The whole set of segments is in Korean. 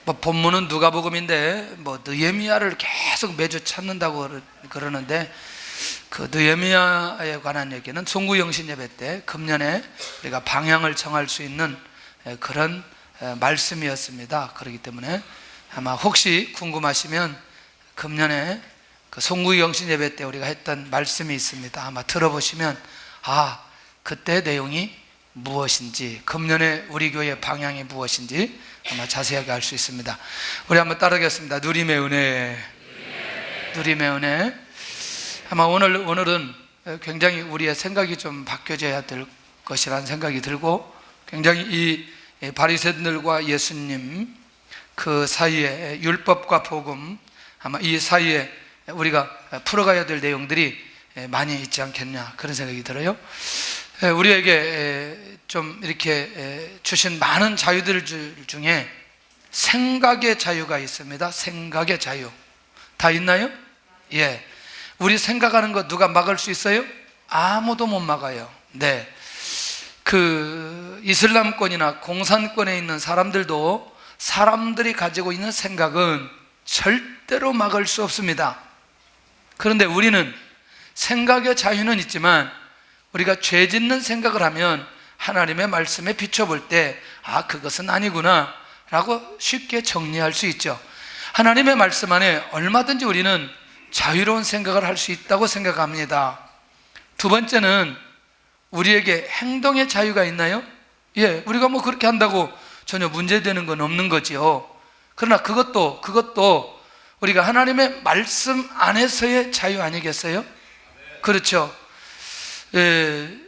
뭐 본문은 누가복음인데 뭐 느헤미야를 계속 매주 찾는다고 그러는데, 그 느헤미야에 관한 얘기는 송구영신 예배 때 금년에 우리가 방향을 정할 수 있는 그런 말씀이었습니다. 그렇기 때문에 아마 혹시 궁금하시면 금년에 그 송구영신 예배 때 우리가 했던 말씀이 있습니다. 아마 들어보시면 그때 내용이 무엇인지, 금년에 우리 교회의 방향이 무엇인지 아마 자세하게 알 수 있습니다. 우리 한번 따르겠습니다. 누림의 은혜, 누림의 은혜. 아마 오늘은 굉장히 우리의 생각이 좀 바뀌어져야 될 것이라는 생각이 들고, 굉장히 이 바리새인들과 예수님 그 사이에, 율법과 복음, 아마 이 사이에 우리가 풀어가야 될 내용들이 많이 있지 않겠냐, 그런 생각이 들어요. 우리에게 좀 이렇게 주신 많은 자유들 중에 생각의 자유가 있습니다. 생각의 자유. 다 있나요? 예. 우리 생각하는 거 누가 막을 수 있어요? 아무도 못 막아요. 네. 그 이슬람권이나 공산권에 있는 사람들도 사람들이 가지고 있는 생각은 절대로 막을 수 없습니다. 그런데 우리는 생각의 자유는 있지만, 우리가 죄 짓는 생각을 하면 하나님의 말씀에 비춰볼 때 그것은 아니구나 라고 쉽게 정리할 수 있죠. 하나님의 말씀 안에 얼마든지 우리는 자유로운 생각을 할 수 있다고 생각합니다. 두 번째는 우리에게 행동의 자유가 있나요? 예, 우리가 뭐 그렇게 한다고 전혀 문제되는 건 없는 거지요. 그러나 그것도 우리가 하나님의 말씀 안에서의 자유 아니겠어요? 그렇죠.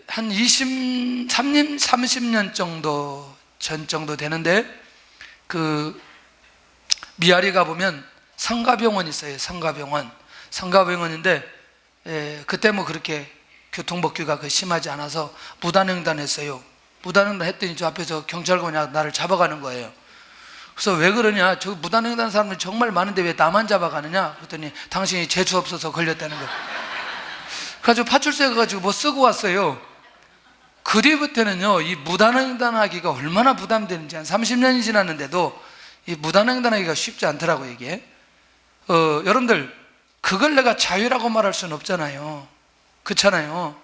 한 30년 정도 전 정도 되는데, 그 미아리 가보면 성가병원이 있어요. 성가병원인데 그때 뭐 그렇게 교통법규가 심하지 않아서 무단횡단했어요. 무단횡단 했더니 저 앞에서 경찰관이 나를 잡아가는 거예요. 그래서 왜 그러냐, 저 무단횡단 사람들이 정말 많은데 왜 나만 잡아가느냐 그랬더니 당신이 재수 없어서 걸렸다는 거예요. 그래가지고 파출소에 가가지고 뭐 쓰고 왔어요. 그 뒤부터는요, 이 무단횡단하기가 얼마나 부담되는지, 한 30년이 지났는데도 이 무단횡단하기가 쉽지 않더라고요, 이게. 여러분들, 그걸 내가 자유라고 말할 수는 없잖아요. 그렇잖아요.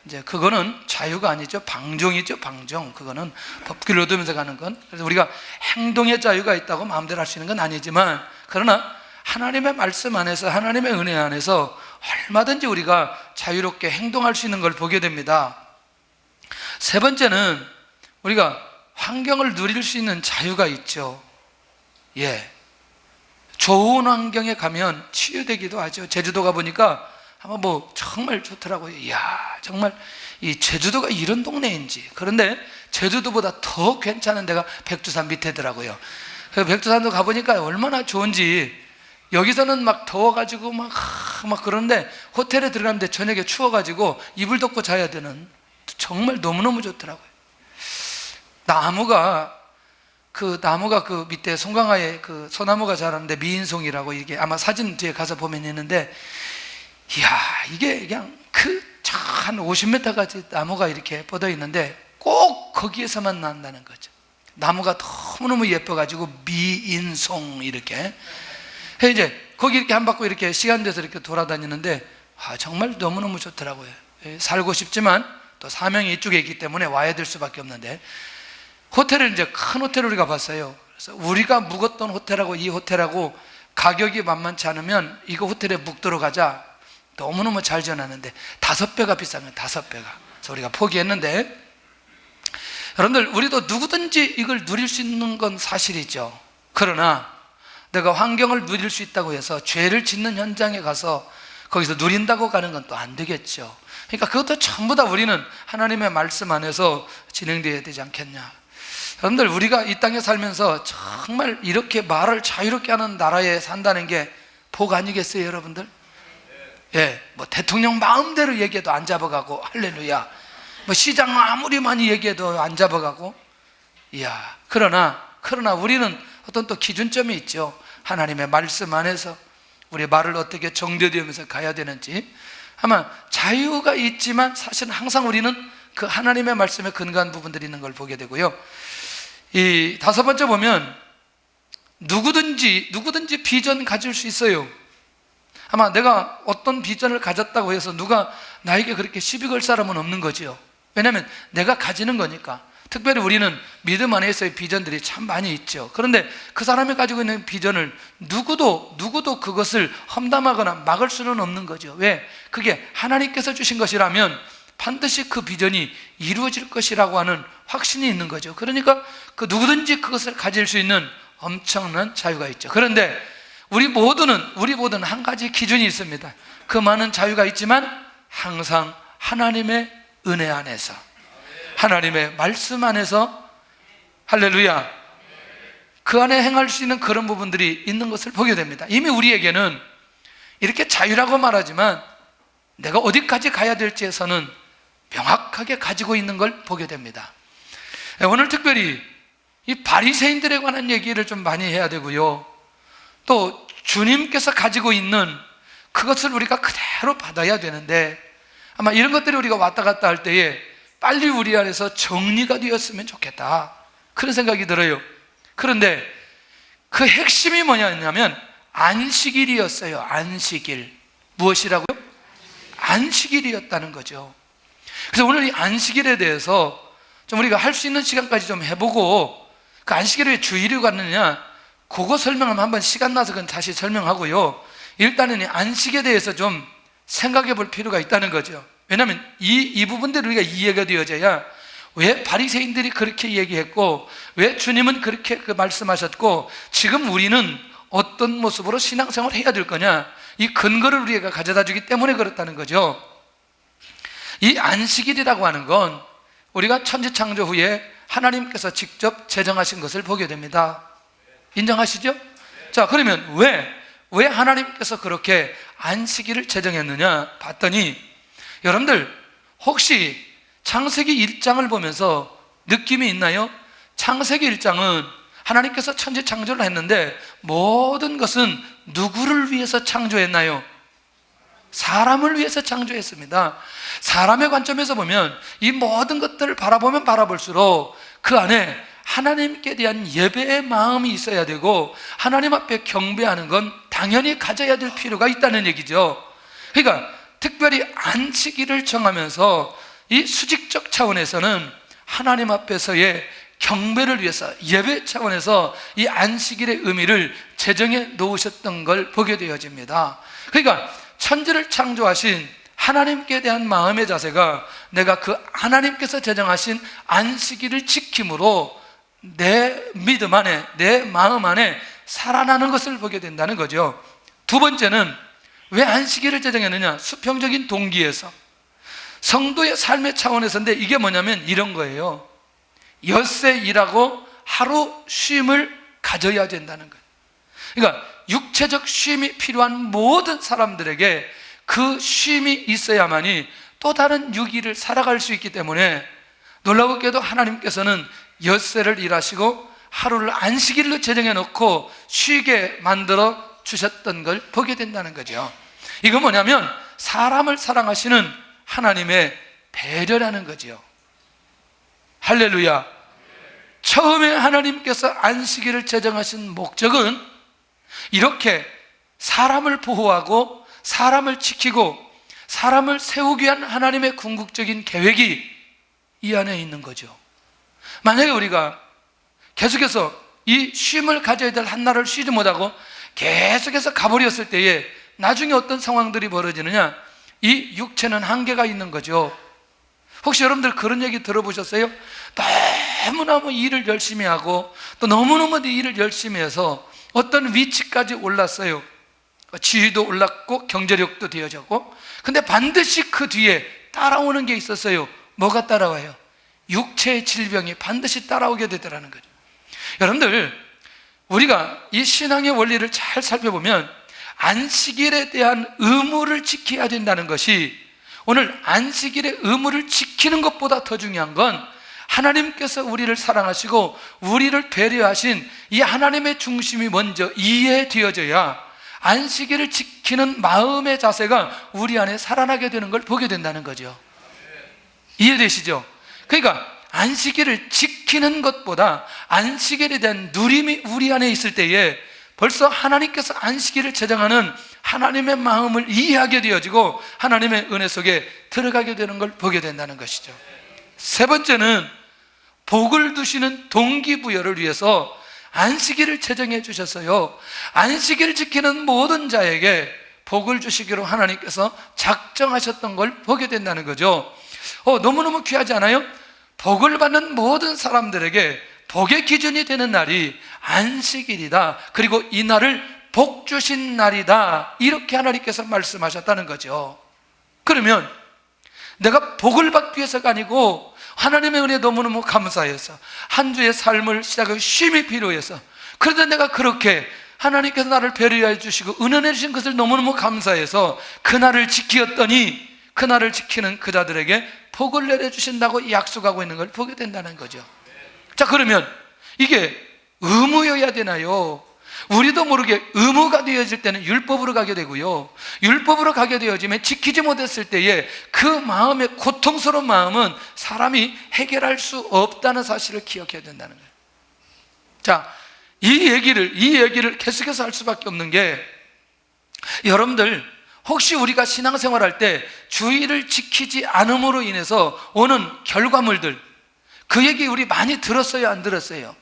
이제 그거는 자유가 아니죠. 방종이죠, 방종. 그거는 법규를 얻으면서 가는 건. 그래서 우리가 행동의 자유가 있다고 마음대로 할 수 있는 건 아니지만, 그러나 하나님의 말씀 안에서, 하나님의 은혜 안에서 얼마든지 우리가 자유롭게 행동할 수 있는 걸 보게 됩니다. 세 번째는 우리가 환경을 누릴 수 있는 자유가 있죠. 예. 좋은 환경에 가면 치유되기도 하죠. 제주도 가보니까 아마 뭐 정말 좋더라고요. 이야, 정말 이 제주도가 이런 동네인지. 그런데 제주도보다 더 괜찮은 데가 백두산 밑에더라고요. 그래서 백두산도 가보니까 얼마나 좋은지, 여기서는 막 더워가지고 막 그런데 호텔에 들어갔는데 저녁에 추워가지고 이불 덮고 자야 되는, 정말 너무너무 좋더라고요. 나무가 그 밑에 송강화에 그 소나무가 자라는데 미인송이라고, 이게 아마 사진 뒤에 가서 보면 있는데, 이야, 이게 그냥 한 50m까지 나무가 이렇게 뻗어 있는데 꼭 거기에서만 난다는 거죠. 나무가 너무너무 예뻐가지고 미인송 이렇게. 이제 거기 이렇게 한 바퀴 이렇게 시간 돼서 이렇게 돌아다니는데 정말 너무너무 좋더라고요. 살고 싶지만 또 사명이 이쪽에 있기 때문에 와야 될 수밖에 없는데, 호텔을 이제 큰 호텔을 우리가 봤어요. 그래서 우리가 묵었던 호텔하고 이 호텔하고 가격이 만만치 않으면 이거 호텔에 묵도록 하자. 너무너무 잘 지어놨는데 5배가 비싼 거예요. 5배가. 그래서 우리가 포기했는데, 여러분들, 우리도 누구든지 이걸 누릴 수 있는 건 사실이죠. 그러나 내가 환경을 누릴 수 있다고 해서 죄를 짓는 현장에 가서 거기서 누린다고 가는 건 또 안 되겠죠. 그러니까 그것도 전부 다 우리는 하나님의 말씀 안에서 진행되어야 되지 않겠냐. 여러분들, 우리가 이 땅에 살면서 정말 이렇게 말을 자유롭게 하는 나라에 산다는 게 복 아니겠어요, 여러분들? 예, 뭐 대통령 마음대로 얘기해도 안 잡아가고, 할렐루야. 뭐 시장 아무리 많이 얘기해도 안 잡아가고. 이야, 그러나 우리는 어떤 또 기준점이 있죠. 하나님의 말씀 안에서 우리의 말을 어떻게 정죄되면서 가야 되는지. 아마 자유가 있지만 사실은 항상 우리는 그 하나님의 말씀에 근거한 부분들이 있는 걸 보게 되고요. 이 5번째 보면 누구든지 비전 가질 수 있어요. 아마 내가 어떤 비전을 가졌다고 해서 누가 나에게 그렇게 시비 걸 사람은 없는 거죠. 왜냐하면 내가 가지는 거니까. 특별히 우리는 믿음 안에서의 비전들이 참 많이 있죠. 그런데 그 사람이 가지고 있는 비전을 누구도 그것을 험담하거나 막을 수는 없는 거죠. 왜? 그게 하나님께서 주신 것이라면 반드시 그 비전이 이루어질 것이라고 하는 확신이 있는 거죠. 그러니까 그 누구든지 그것을 가질 수 있는 엄청난 자유가 있죠. 그런데 우리 모두는 한 가지 기준이 있습니다. 그 많은 자유가 있지만 항상 하나님의 은혜 안에서, 하나님의 말씀 안에서, 할렐루야, 그 안에 행할 수 있는 그런 부분들이 있는 것을 보게 됩니다. 이미 우리에게는 이렇게 자유라고 말하지만 내가 어디까지 가야 될지에서는 명확하게 가지고 있는 걸 보게 됩니다. 오늘 특별히 이 바리새인들에 관한 얘기를 좀 많이 해야 되고요, 또 주님께서 가지고 있는 그것을 우리가 그대로 받아야 되는데, 아마 이런 것들이 우리가 왔다 갔다 할 때에 빨리 우리 안에서 정리가 되었으면 좋겠다, 그런 생각이 들어요. 그런데 그 핵심이 뭐냐면 안식일이었어요. 안식일. 무엇이라고요? 안식일이었다는 거죠. 그래서 오늘 이 안식일에 대해서 좀 우리가 할 수 있는 시간까지 좀 해보고, 그 안식일에 왜 주일을 갖느냐, 그거 설명하면 한번 시간 나서 그건 다시 설명하고요, 일단은 이 안식에 대해서 좀 생각해 볼 필요가 있다는 거죠. 왜냐하면 이 부분들을 우리가 이해가 되어져야 왜 바리새인들이 그렇게 얘기했고, 왜 주님은 그렇게 말씀하셨고, 지금 우리는 어떤 모습으로 신앙생활을 해야 될 거냐, 이 근거를 우리가 가져다 주기 때문에 그렇다는 거죠. 이 안식일이라고 하는 건 우리가 천지창조 후에 하나님께서 직접 제정하신 것을 보게 됩니다. 인정하시죠? 자, 그러면 왜 하나님께서 그렇게 안식일을 제정했느냐 봤더니, 여러분들 혹시 창세기 1장을 보면서 느낌이 있나요? 창세기 1장은 하나님께서 천지 창조를 했는데 모든 것은 누구를 위해서 창조했나요? 사람을 위해서 창조했습니다. 사람의 관점에서 보면 이 모든 것들을 바라보면 바라볼수록 그 안에 하나님께 대한 예배의 마음이 있어야 되고, 하나님 앞에 경배하는 건 당연히 가져야 될 필요가 있다는 얘기죠. 그러니까 특별히 안식일을 정하면서 이 수직적 차원에서는 하나님 앞에서의 경배를 위해서, 예배 차원에서 이 안식일의 의미를 제정해 놓으셨던 걸 보게 되어집니다. 그러니까 천지를 창조하신 하나님께 대한 마음의 자세가 내가 그 하나님께서 제정하신 안식일을 지킴으로 내 믿음 안에, 내 마음 안에 살아나는 것을 보게 된다는 거죠. 두 번째는 왜 안식일을 제정했느냐, 수평적인 동기에서, 성도의 삶의 차원에서인데, 이게 뭐냐면 이런 거예요. 엿새 일하고 하루 쉼을 가져야 된다는 거예요. 그러니까 육체적 쉼이 필요한 모든 사람들에게 그 쉼이 있어야만이 또 다른 6일을 살아갈 수 있기 때문에, 놀라웠게도 하나님께서는 엿새를 일하시고 하루를 안식일로 제정해 놓고 쉬게 만들어 주셨던 걸 보게 된다는 거죠. 이건 뭐냐면 사람을 사랑하시는 하나님의 배려라는 거죠. 할렐루야. 처음에 하나님께서 안식일을 제정하신 목적은 이렇게 사람을 보호하고 사람을 지키고 사람을 세우기 위한 하나님의 궁극적인 계획이 이 안에 있는 거죠. 만약에 우리가 계속해서 이 쉼을 가져야 될 한나를 쉬지 못하고 계속해서 가버렸을 때에 나중에 어떤 상황들이 벌어지느냐, 이 육체는 한계가 있는 거죠. 혹시 여러분들 그런 얘기 들어보셨어요? 너무너무 일을 열심히 하고 또 너무너무 일을 열심히 해서 어떤 위치까지 올랐어요. 지위도 올랐고 경제력도 되어졌고, 근데 반드시 그 뒤에 따라오는 게 있었어요. 뭐가 따라와요? 육체의 질병이 반드시 따라오게 되더라는 거죠. 여러분들, 우리가 이 신앙의 원리를 잘 살펴보면 안식일에 대한 의무를 지켜야 된다는 것이, 오늘 안식일의 의무를 지키는 것보다 더 중요한 건 하나님께서 우리를 사랑하시고 우리를 배려하신 이 하나님의 중심이 먼저 이해되어져야 안식일을 지키는 마음의 자세가 우리 안에 살아나게 되는 걸 보게 된다는 거죠. 이해되시죠? 그러니까 안식일을 지키는 것보다 안식일에 대한 누림이 우리 안에 있을 때에 벌써 하나님께서 안식일을 제정하는 하나님의 마음을 이해하게 되어지고 하나님의 은혜 속에 들어가게 되는 걸 보게 된다는 것이죠. 세 번째는 복을 두시는 동기부여를 위해서 안식일을 제정해 주셨어요. 안식일을 지키는 모든 자에게 복을 주시기로 하나님께서 작정하셨던 걸 보게 된다는 거죠. 너무너무 귀하지 않아요? 복을 받는 모든 사람들에게 복의 기준이 되는 날이 안식일이다. 그리고 이 날을 복 주신 날이다. 이렇게 하나님께서 말씀하셨다는 거죠. 그러면 내가 복을 받기 위해서가 아니고 하나님의 은혜에 너무너무 감사해서 한 주의 삶을 시작하기 쉼이 필요해서, 그런데 내가 그렇게 하나님께서 나를 배려해 주시고 은혜해 주신 것을 너무너무 감사해서 그날을 지키었더니 그날을 지키는 그 자들에게 복을 내려주신다고 약속하고 있는 걸 보게 된다는 거죠. 자, 그러면 이게 의무여야 되나요? 우리도 모르게 의무가 되어질 때는 율법으로 가게 되고요, 율법으로 가게 되어지면 지키지 못했을 때에 그 마음의 고통스러운 마음은 사람이 해결할 수 없다는 사실을 기억해야 된다는 거예요. 자, 이 얘기를 계속해서 할 수밖에 없는 게, 여러분들 혹시 우리가 신앙생활할 때 주의를 지키지 않음으로 인해서 오는 결과물들, 그 얘기 우리 많이 들었어요, 안 들었어요?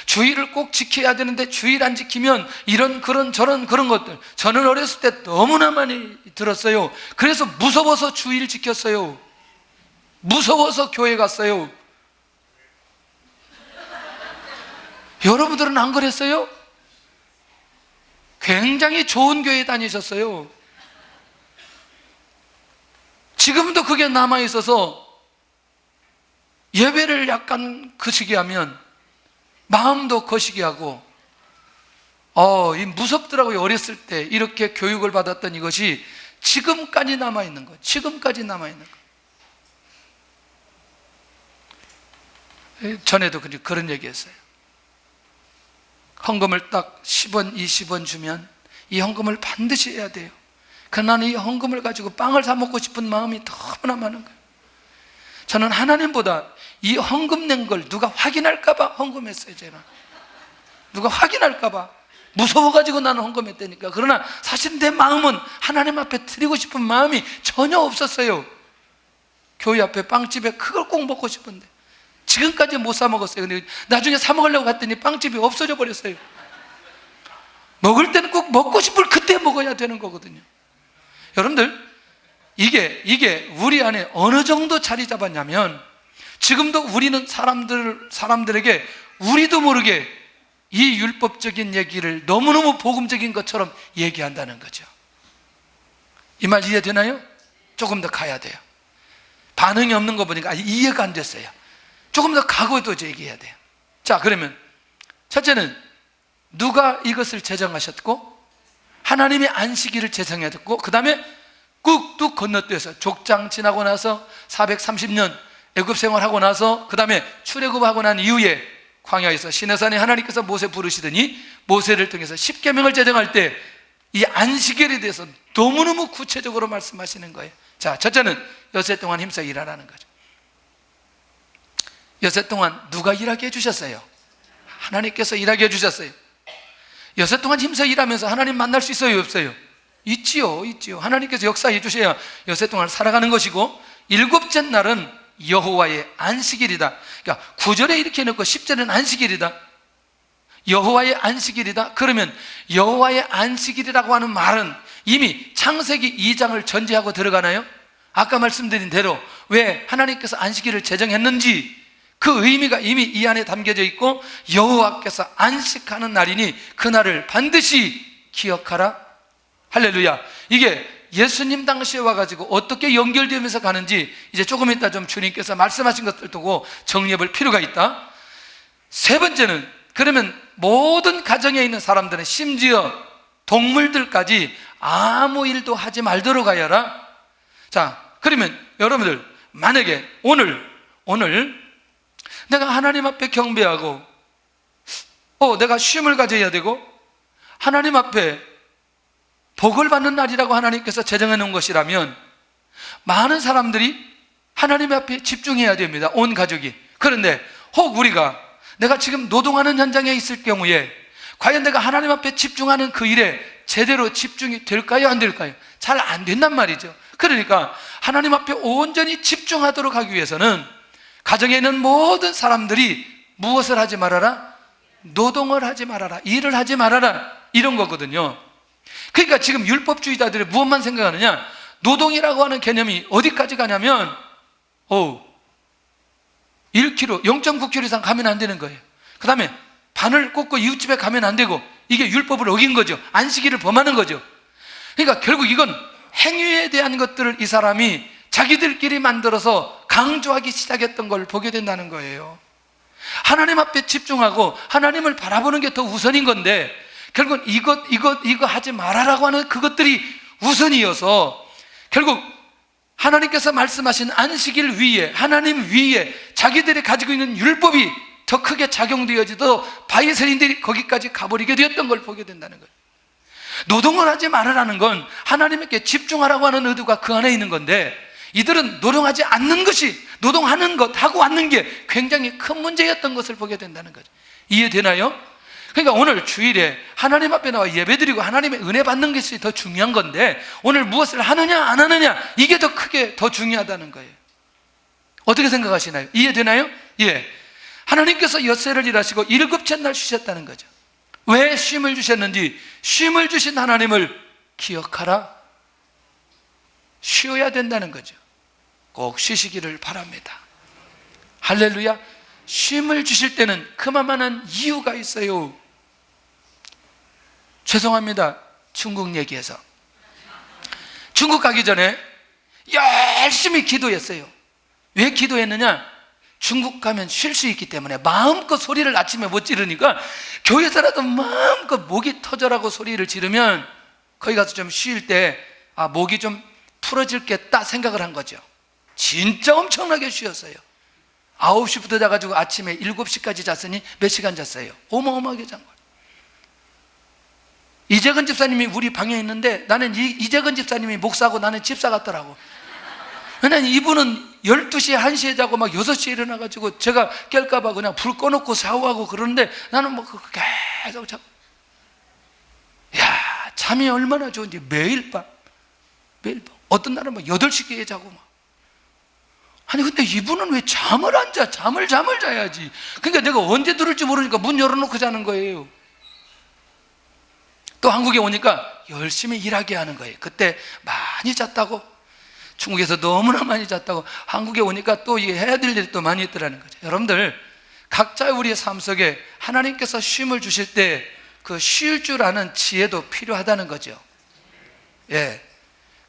주의를 꼭 지켜야 되는데 주의를 안 지키면 이런 그런 저런 그런 것들, 저는 어렸을 때 너무나 많이 들었어요. 그래서 무서워서 주의를 지켰어요. 무서워서 교회 갔어요. 여러분들은 안 그랬어요? 굉장히 좋은 교회 다니셨어요. 지금도 그게 남아있어서 예배를 약간 거시기 하면 마음도 거시기 하고, 이 무섭더라고요. 어렸을 때 이렇게 교육을 받았던 이것이 지금까지 남아있는 거예요. 지금까지 남아있는 거예요. 전에도 그런 얘기했어요. 헌금을 딱 10원, 20원 주면 이 헌금을 반드시 해야 돼요. 그러나 나는 이 헌금을 가지고 빵을 사 먹고 싶은 마음이 너무나 많은 거예요. 저는 하나님보다 이 헌금 낸 걸 누가 확인할까 봐 헌금했어요. 제가 누가 확인할까 봐 무서워가지고 나는 헌금했다니까. 그러나 사실 내 마음은 하나님 앞에 드리고 싶은 마음이 전혀 없었어요. 교회 앞에 빵집에 그걸 꼭 먹고 싶은데 지금까지 못 사 먹었어요. 근데 나중에 사 먹으려고 갔더니 빵집이 없어져 버렸어요. 먹을 때는 꼭 먹고 싶을 그때 먹어야 되는 거거든요. 여러분들, 이게 우리 안에 어느 정도 자리 잡았냐면, 지금도 우리는 사람들에게 우리도 모르게 이 율법적인 얘기를 너무너무 복음적인 것처럼 얘기한다는 거죠. 이 말 이해되나요? 조금 더 가야 돼요. 반응이 없는 거 보니까 이해가 안 됐어요. 조금 더 가고 또 얘기해야 돼요. 자, 그러면 첫째는 누가 이것을 제정하셨고 하나님의 안식일을 제정하셨고, 그 다음에 꾹뚝 건너뛰어서 족장 지나고 나서 430년 애굽 생활하고 나서 그 다음에 출애굽하고 난 이후에 광야에서 시내산에 하나님께서 모세 부르시더니 모세를 통해서 십계명을 제정할 때 이 안식일에 대해서 너무너무 구체적으로 말씀하시는 거예요. 자, 첫째는 여세 동안 힘써 일하라는 거죠. 여세 동안 누가 일하게 해주셨어요? 하나님께서 일하게 해주셨어요. 여세 동안 힘써 일하면서 하나님 만날 수 있어요, 없어요? 있지요. 하나님께서 역사해 주셔야 여세 동안 살아가는 것이고, 일곱째 날은 여호와의 안식일이다. 그러니까 9절에 이렇게 해놓고 10절은 안식일이다. 여호와의 안식일이다. 그러면 여호와의 안식일이라고 하는 말은 이미 창세기 2장을 전제하고 들어가나요? 아까 말씀드린 대로 왜 하나님께서 안식일을 제정했는지 그 의미가 이미 이 안에 담겨져 있고, 여호와께서 안식하는 날이니 그날을 반드시 기억하라. 할렐루야. 이게 예수님 당시에 와가지고 어떻게 연결되면서 가는지 이제 조금 이따 좀 주님께서 말씀하신 것들 두고 정리해 볼 필요가 있다. 세 번째는, 그러면 모든 가정에 있는 사람들은, 심지어 동물들까지 아무 일도 하지 말도록 하여라. 자, 그러면 여러분들, 만약에 오늘 내가 하나님 앞에 경배하고 내가 쉼을 가져야 되고 하나님 앞에 복을 받는 날이라고 하나님께서 제정해 놓은 것이라면 많은 사람들이 하나님 앞에 집중해야 됩니다. 온 가족이. 그런데 혹 우리가 내가 지금 노동하는 현장에 있을 경우에 과연 내가 하나님 앞에 집중하는 그 일에 제대로 집중이 될까요? 안 될까요? 잘 안 된단 말이죠. 그러니까 하나님 앞에 온전히 집중하도록 하기 위해서는 가정에 있는 모든 사람들이 무엇을 하지 말아라? 노동을 하지 말아라, 일을 하지 말아라, 이런 거거든요. 그러니까 지금 율법주의자들이 무엇만 생각하느냐? 노동이라고 하는 개념이 어디까지 가냐면 1kg, 0.9kg 이상 가면 안 되는 거예요. 그 다음에 바늘 꽂고 이웃집에 가면 안 되고, 이게 율법을 어긴 거죠. 안식일을 범하는 거죠. 그러니까 결국 이건 행위에 대한 것들을 이 사람이 자기들끼리 만들어서 강조하기 시작했던 걸 보게 된다는 거예요. 하나님 앞에 집중하고 하나님을 바라보는 게 더 우선인 건데, 결국 이거 하지 말아라고 하는 그것들이 우선이어서 결국 하나님께서 말씀하신 안식일 위에, 하나님 위에 자기들이 가지고 있는 율법이 더 크게 작용되어지도 바리새인들이 거기까지 가버리게 되었던 걸 보게 된다는 거예요. 노동을 하지 말으라는 건 하나님께 집중하라고 하는 의도가 그 안에 있는 건데, 이들은 노동하지 않는 것이, 노동하는 것, 하고 않는 게 굉장히 큰 문제였던 것을 보게 된다는 거죠. 이해되나요? 그러니까 오늘 주일에 하나님 앞에 나와 예배드리고 하나님의 은혜 받는 것이 더 중요한 건데, 오늘 무엇을 하느냐 안 하느냐, 이게 더 크게 더 중요하다는 거예요. 어떻게 생각하시나요? 이해되나요? 예. 하나님께서 엿새를 일하시고 일곱째 날 쉬셨다는 거죠. 왜 쉼을 주셨는지, 쉼을 주신 하나님을 기억하라. 쉬어야 된다는 거죠. 꼭 쉬시기를 바랍니다. 할렐루야. 쉼을 주실 때는 그만한 이유가 있어요. 죄송합니다, 중국 얘기해서. 중국 가기 전에 열심히 기도했어요. 왜 기도했느냐? 중국 가면 쉴 수 있기 때문에. 마음껏 소리를 아침에 못 지르니까 교회에서라도 마음껏 목이 터져라고 소리를 지르면 거기 가서 좀 쉴 때 목이 좀 풀어질겠다 생각을 한 거죠. 진짜 엄청나게 쉬었어요. 9시부터 자가지고 아침에 7시까지 잤으니 몇 시간 잤어요? 어마어마하게 잔 거예요. 이재근 집사님이 우리 방에 있는데, 나는 이재근 집사님이 목사고 나는 집사 같더라고. 왜냐면 이분은 12시에 1시에 자고 막 6시에 일어나가지고 제가 깰까봐 그냥 불 꺼놓고 샤워하고 그러는데, 나는 뭐 계속 자고. 야, 잠이 얼마나 좋은지. 매일 밤. 어떤 날은 막 8시에 자고 막. 아니 근데 이분은 왜 잠을 안 자? 잠을 자야지. 그러니까 내가 언제 들을지 모르니까 문 열어놓고 자는 거예요. 또 한국에 오니까 열심히 일하게 하는 거예요. 그때 많이 잤다고, 중국에서 너무나 많이 잤다고, 한국에 오니까 또 이게 해야 될 일이 또 많이 있더라는 거죠. 여러분들, 각자 우리의 삶 속에 하나님께서 쉼을 주실 때 그 쉴 줄 아는 지혜도 필요하다는 거죠. 예.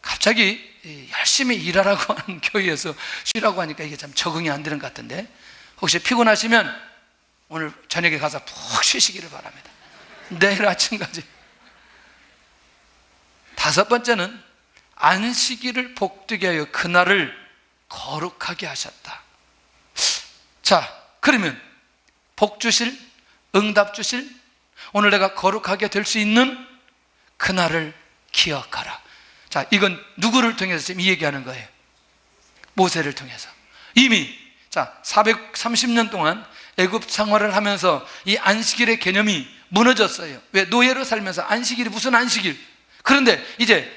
갑자기 열심히 일하라고 하는 교회에서 쉬라고 하니까 이게 참 적응이 안 되는 것 같은데, 혹시 피곤하시면 오늘 저녁에 가서 푹 쉬시기를 바랍니다. 내일 아침까지. 5번째는 안식일을 복되게 하여 그날을 거룩하게 하셨다. 자, 그러면 복 주실, 응답 주실, 오늘 내가 거룩하게 될 수 있는 그날을 기억하라. 자, 이건 누구를 통해서 지금 이 얘기하는 거예요? 모세를 통해서. 이미 430년 동안 애굽 생활을 하면서 이 안식일의 개념이 무너졌어요. 왜? 노예로 살면서 안식일이 무슨 안식일? 그런데 이제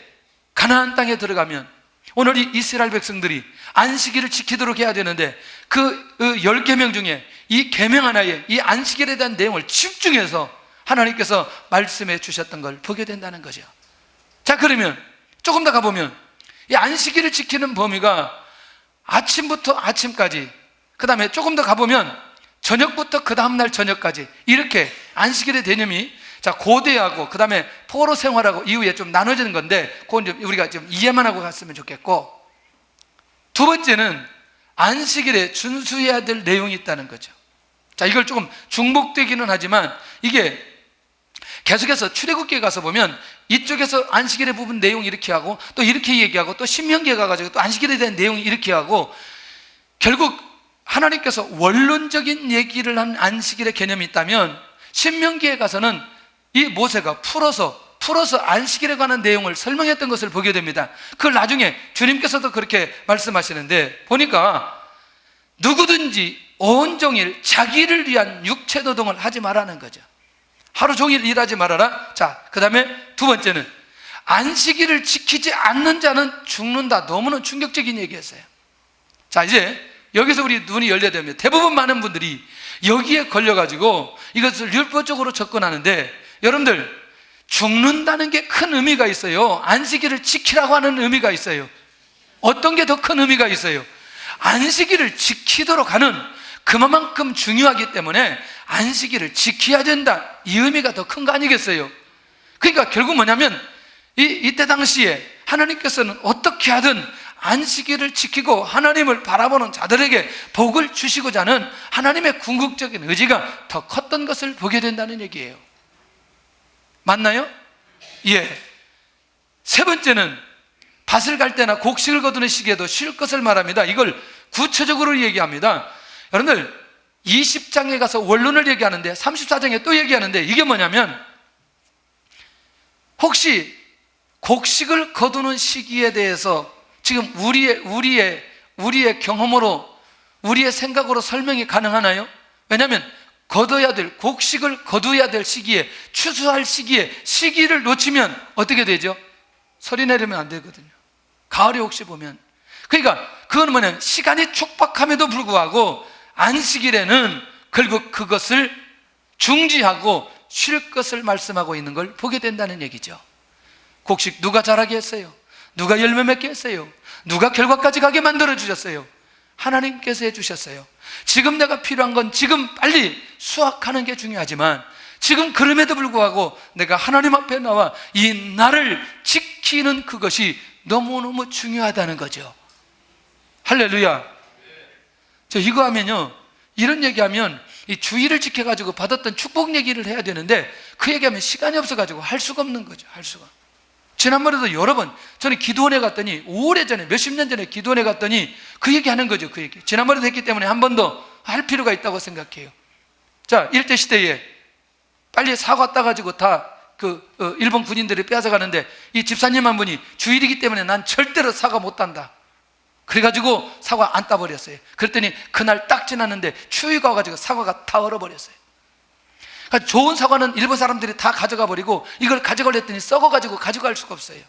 가나안 땅에 들어가면 오늘 이 이스라엘 백성들이 안식일을 지키도록 해야 되는데, 그 10계명 중에 이 계명 하나에 이 안식일에 대한 내용을 집중해서 하나님께서 말씀해 주셨던 걸 보게 된다는 거죠. 자, 그러면 조금 더 가보면 이 안식일을 지키는 범위가 아침부터 아침까지, 그 다음에 조금 더 가보면 저녁부터 그 다음날 저녁까지, 이렇게 안식일의 개념이 고대하고 그 다음에 포로 생활하고 이후에 좀 나눠지는 건데, 그건 좀 우리가 좀 이해만 하고 갔으면 좋겠고, 두 번째는 안식일에 준수해야 될 내용이 있다는 거죠. 자, 이걸 조금 중복되기는 하지만 이게 계속해서 출애굽기에 가서 보면 이쪽에서 안식일의 부분 내용 이렇게 하고 또 이렇게 얘기하고, 또 신명기에 가가지고 또 안식일에 대한 내용이 이렇게 하고, 결국 하나님께서 원론적인 얘기를 한 안식일의 개념이 있다면 신명기에 가서는 이 모세가 풀어서 안식일에 관한 내용을 설명했던 것을 보게 됩니다. 그걸 나중에 주님께서도 그렇게 말씀하시는데, 보니까 누구든지 온종일 자기를 위한 육체 노동을 하지 말라는 거죠. 하루 종일 일하지 말아라. 자, 그 다음에 두 번째는 안식일을 지키지 않는 자는 죽는다. 너무나 충격적인 얘기였어요. 자, 이제 여기서 우리 눈이 열려야 됩니다. 대부분 많은 분들이 여기에 걸려가지고 이것을 율법적으로 접근하는데, 여러분들, 죽는다는 게 큰 의미가 있어요. 안식일을 지키라고 하는 의미가 있어요. 어떤 게 더 큰 의미가 있어요? 안식일을 지키도록 하는, 그만큼 중요하기 때문에 안식일을 지켜야 된다, 이 의미가 더 큰 거 아니겠어요? 그러니까 결국 뭐냐면 이때 당시에 하나님께서는 어떻게 하든 안식일을 지키고 하나님을 바라보는 자들에게 복을 주시고자 하는 하나님의 궁극적인 의지가 더 컸던 것을 보게 된다는 얘기예요. 맞나요? 예. 세 번째는 밭을 갈 때나 곡식을 거두는 시기에도 쉴 것을 말합니다. 이걸 구체적으로 얘기합니다. 여러분들 20장에 가서 원론을 얘기하는데 34장에 또 얘기하는데, 이게 뭐냐면 혹시 곡식을 거두는 시기에 대해서 지금 우리의 경험으로, 우리의 생각으로 설명이 가능하나요? 왜냐하면 곡식을 거두어야 될 시기에, 추수할 시기를 놓치면 어떻게 되죠? 서리 내리면 안 되거든요. 가을에 혹시 보면. 그러니까 그건 뭐냐면 시간이 촉박함에도 불구하고 안식일에는 결국 그것을 중지하고 쉴 것을 말씀하고 있는 걸 보게 된다는 얘기죠. 곡식 누가 자라게 했어요? 누가 열매 맺게 했어요? 누가 결과까지 가게 만들어 주셨어요? 하나님께서 해주셨어요. 지금 내가 필요한 건 지금 빨리 수확하는 게 중요하지만, 지금 그럼에도 불구하고 내가 하나님 앞에 나와 이 날을 지키는 그것이 너무너무 중요하다는 거죠. 할렐루야. 저 이거 하면요, 이런 얘기하면 이 주일을 지켜가지고 받았던 축복 얘기를 해야 되는데 그 얘기하면 시간이 없어가지고 할 수가 없는 거죠. 할 수가. 지난번에도 여러 번 저는 기도원에 갔더니, 오래전에 몇십 년 전에 기도원에 갔더니 그 얘기 하는 거죠. 그 얘기 지난번에도 했기 때문에 한 번 더 할 필요가 있다고 생각해요. 자, 일제시대에 빨리 사과 따가지고 다 일본 군인들이 빼앗아가는데 이 집사님 한 분이 주일이기 때문에 난 절대로 사과 못 딴다, 그래가지고 사과 안 따버렸어요. 그랬더니 그날 딱 지났는데 추위가 와가지고 사과가 다 얼어버렸어요. 그러니까 좋은 사과는 일본 사람들이 다 가져가 버리고 이걸 가져가려 했더니 썩어가지고 가져갈 수가 없어요.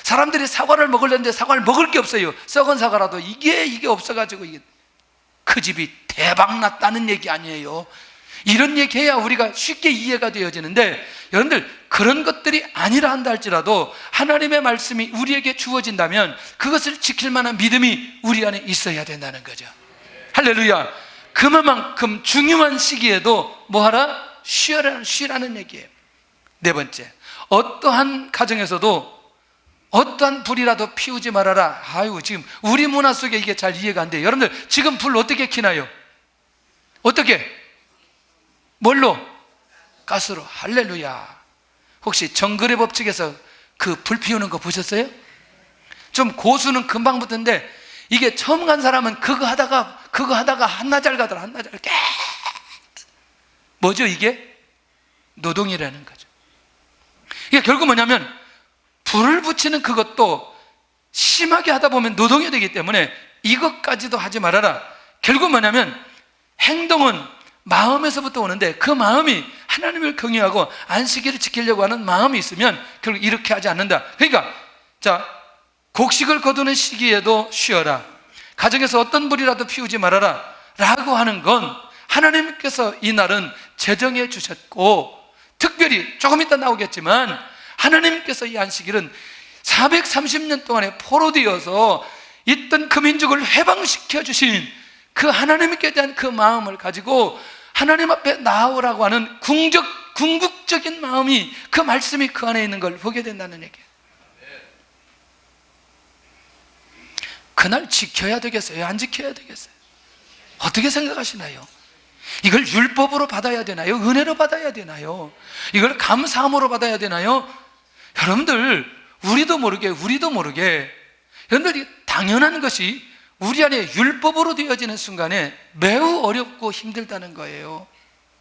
사람들이 사과를 먹으려는데 사과를 먹을 게 없어요. 썩은 사과라도 이게 없어가지고 그 집이 대박 났다는 얘기 아니에요. 이런 얘기 해야 우리가 쉽게 이해가 되어지는데, 여러분들 그런 것들이 아니라 한다 할지라도 하나님의 말씀이 우리에게 주어진다면 그것을 지킬 만한 믿음이 우리 안에 있어야 된다는 거죠. 할렐루야. 그만큼 중요한 시기에도 뭐하라? 쉬라는 얘기예요. 네 번째, 어떠한 가정에서도 어떠한 불이라도 피우지 말아라. 아유, 지금 우리 문화 속에 이게 잘 이해가 안 돼요. 여러분들 지금 불 어떻게 켜나요? 어떻게? 뭘로? 가스로. 할렐루야. 혹시 정글의 법칙에서 그 불 피우는 거 보셨어요? 좀 고수는 금방 붙는데 이게 처음 간 사람은 그거 하다가 한나절 가더라. 한나절. 뭐죠 이게? 노동이라는 거죠. 이게 결국 뭐냐면 불을 붙이는 그것도 심하게 하다 보면 노동이 되기 때문에 이것까지도 하지 말아라. 결국 뭐냐면 행동은 마음에서부터 오는데 그 마음이 하나님을 경외하고 안식일을 지키려고 하는 마음이 있으면 결국 이렇게 하지 않는다. 그러니까 자, 곡식을 거두는 시기에도 쉬어라. 가정에서 어떤 불이라도 피우지 말아라 라고 하는 건 하나님께서 이 날은 제정해 주셨고, 특별히 조금 이따 나오겠지만 하나님께서 이 안식일은 430년 동안에 포로되어서 있던 그 민족을 해방시켜 주신 그 하나님께 대한 그 마음을 가지고 하나님 앞에 나오라고 하는 궁극적인 마음이, 그 말씀이 그 안에 있는 걸 보게 된다는 얘기예요. 그날 지켜야 되겠어요? 안 지켜야 되겠어요? 어떻게 생각하시나요? 이걸 율법으로 받아야 되나요? 은혜로 받아야 되나요? 이걸 감사함으로 받아야 되나요? 여러분들 우리도 모르게 여러분들이 당연한 것이 우리 안에 율법으로 되어지는 순간에 매우 어렵고 힘들다는 거예요.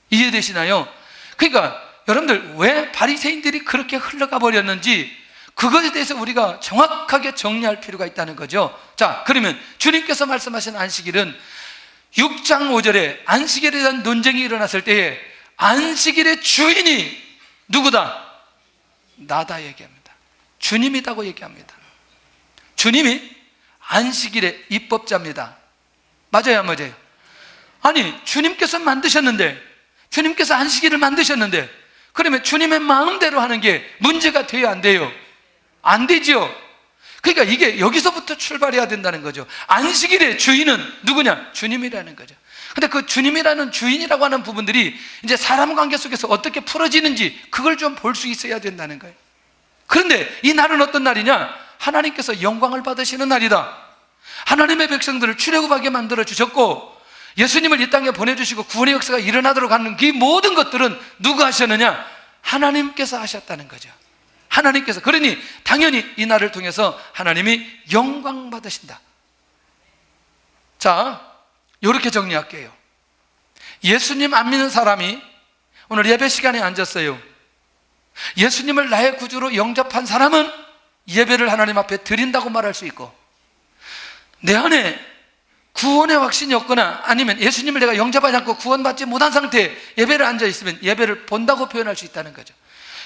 이해되시나요? 그러니까 여러분들 왜 바리새인들이 그렇게 흘러가 버렸는지 그것에 대해서 우리가 정확하게 정리할 필요가 있다는 거죠. 자, 그러면 주님께서 말씀하신 안식일은 6장 5절에 안식일에 대한 논쟁이 일어났을 때에 안식일의 주인이 누구다? 나다 얘기합니다. 주님이라고 얘기합니다. 주님이 안식일의 입법자입니다. 맞아요, 안 맞아요? 아니, 주님께서 만드셨는데, 주님께서 안식일을 만드셨는데, 그러면 주님의 마음대로 하는 게 문제가 돼야 안 돼요? 안 되죠. 그러니까 이게 여기서부터 출발해야 된다는 거죠. 안식일의 주인은 누구냐? 주님이라는 거죠. 근데 그 주님이라는 주인이라고 하는 부분들이 이제 사람 관계 속에서 어떻게 풀어지는지 그걸 좀 볼 수 있어야 된다는 거예요. 그런데 이 날은 어떤 날이냐? 하나님께서 영광을 받으시는 날이다. 하나님의 백성들을 출애굽하게 만들어 주셨고, 예수님을 이 땅에 보내주시고 구원의 역사가 일어나도록 하는 그 모든 것들은 누가 하셨느냐? 하나님께서 하셨다는 거죠. 하나님께서. 그러니 당연히 이 날을 통해서 하나님이 영광 받으신다. 자, 이렇게 정리할게요. 예수님 안 믿는 사람이 오늘 예배 시간에 앉았어요. 예수님을 나의 구주로 영접한 사람은 예배를 하나님 앞에 드린다고 말할 수 있고, 내 안에 구원의 확신이 없거나 아니면 예수님을 내가 영접하지 않고 구원받지 못한 상태에 예배를 앉아있으면 예배를 본다고 표현할 수 있다는 거죠.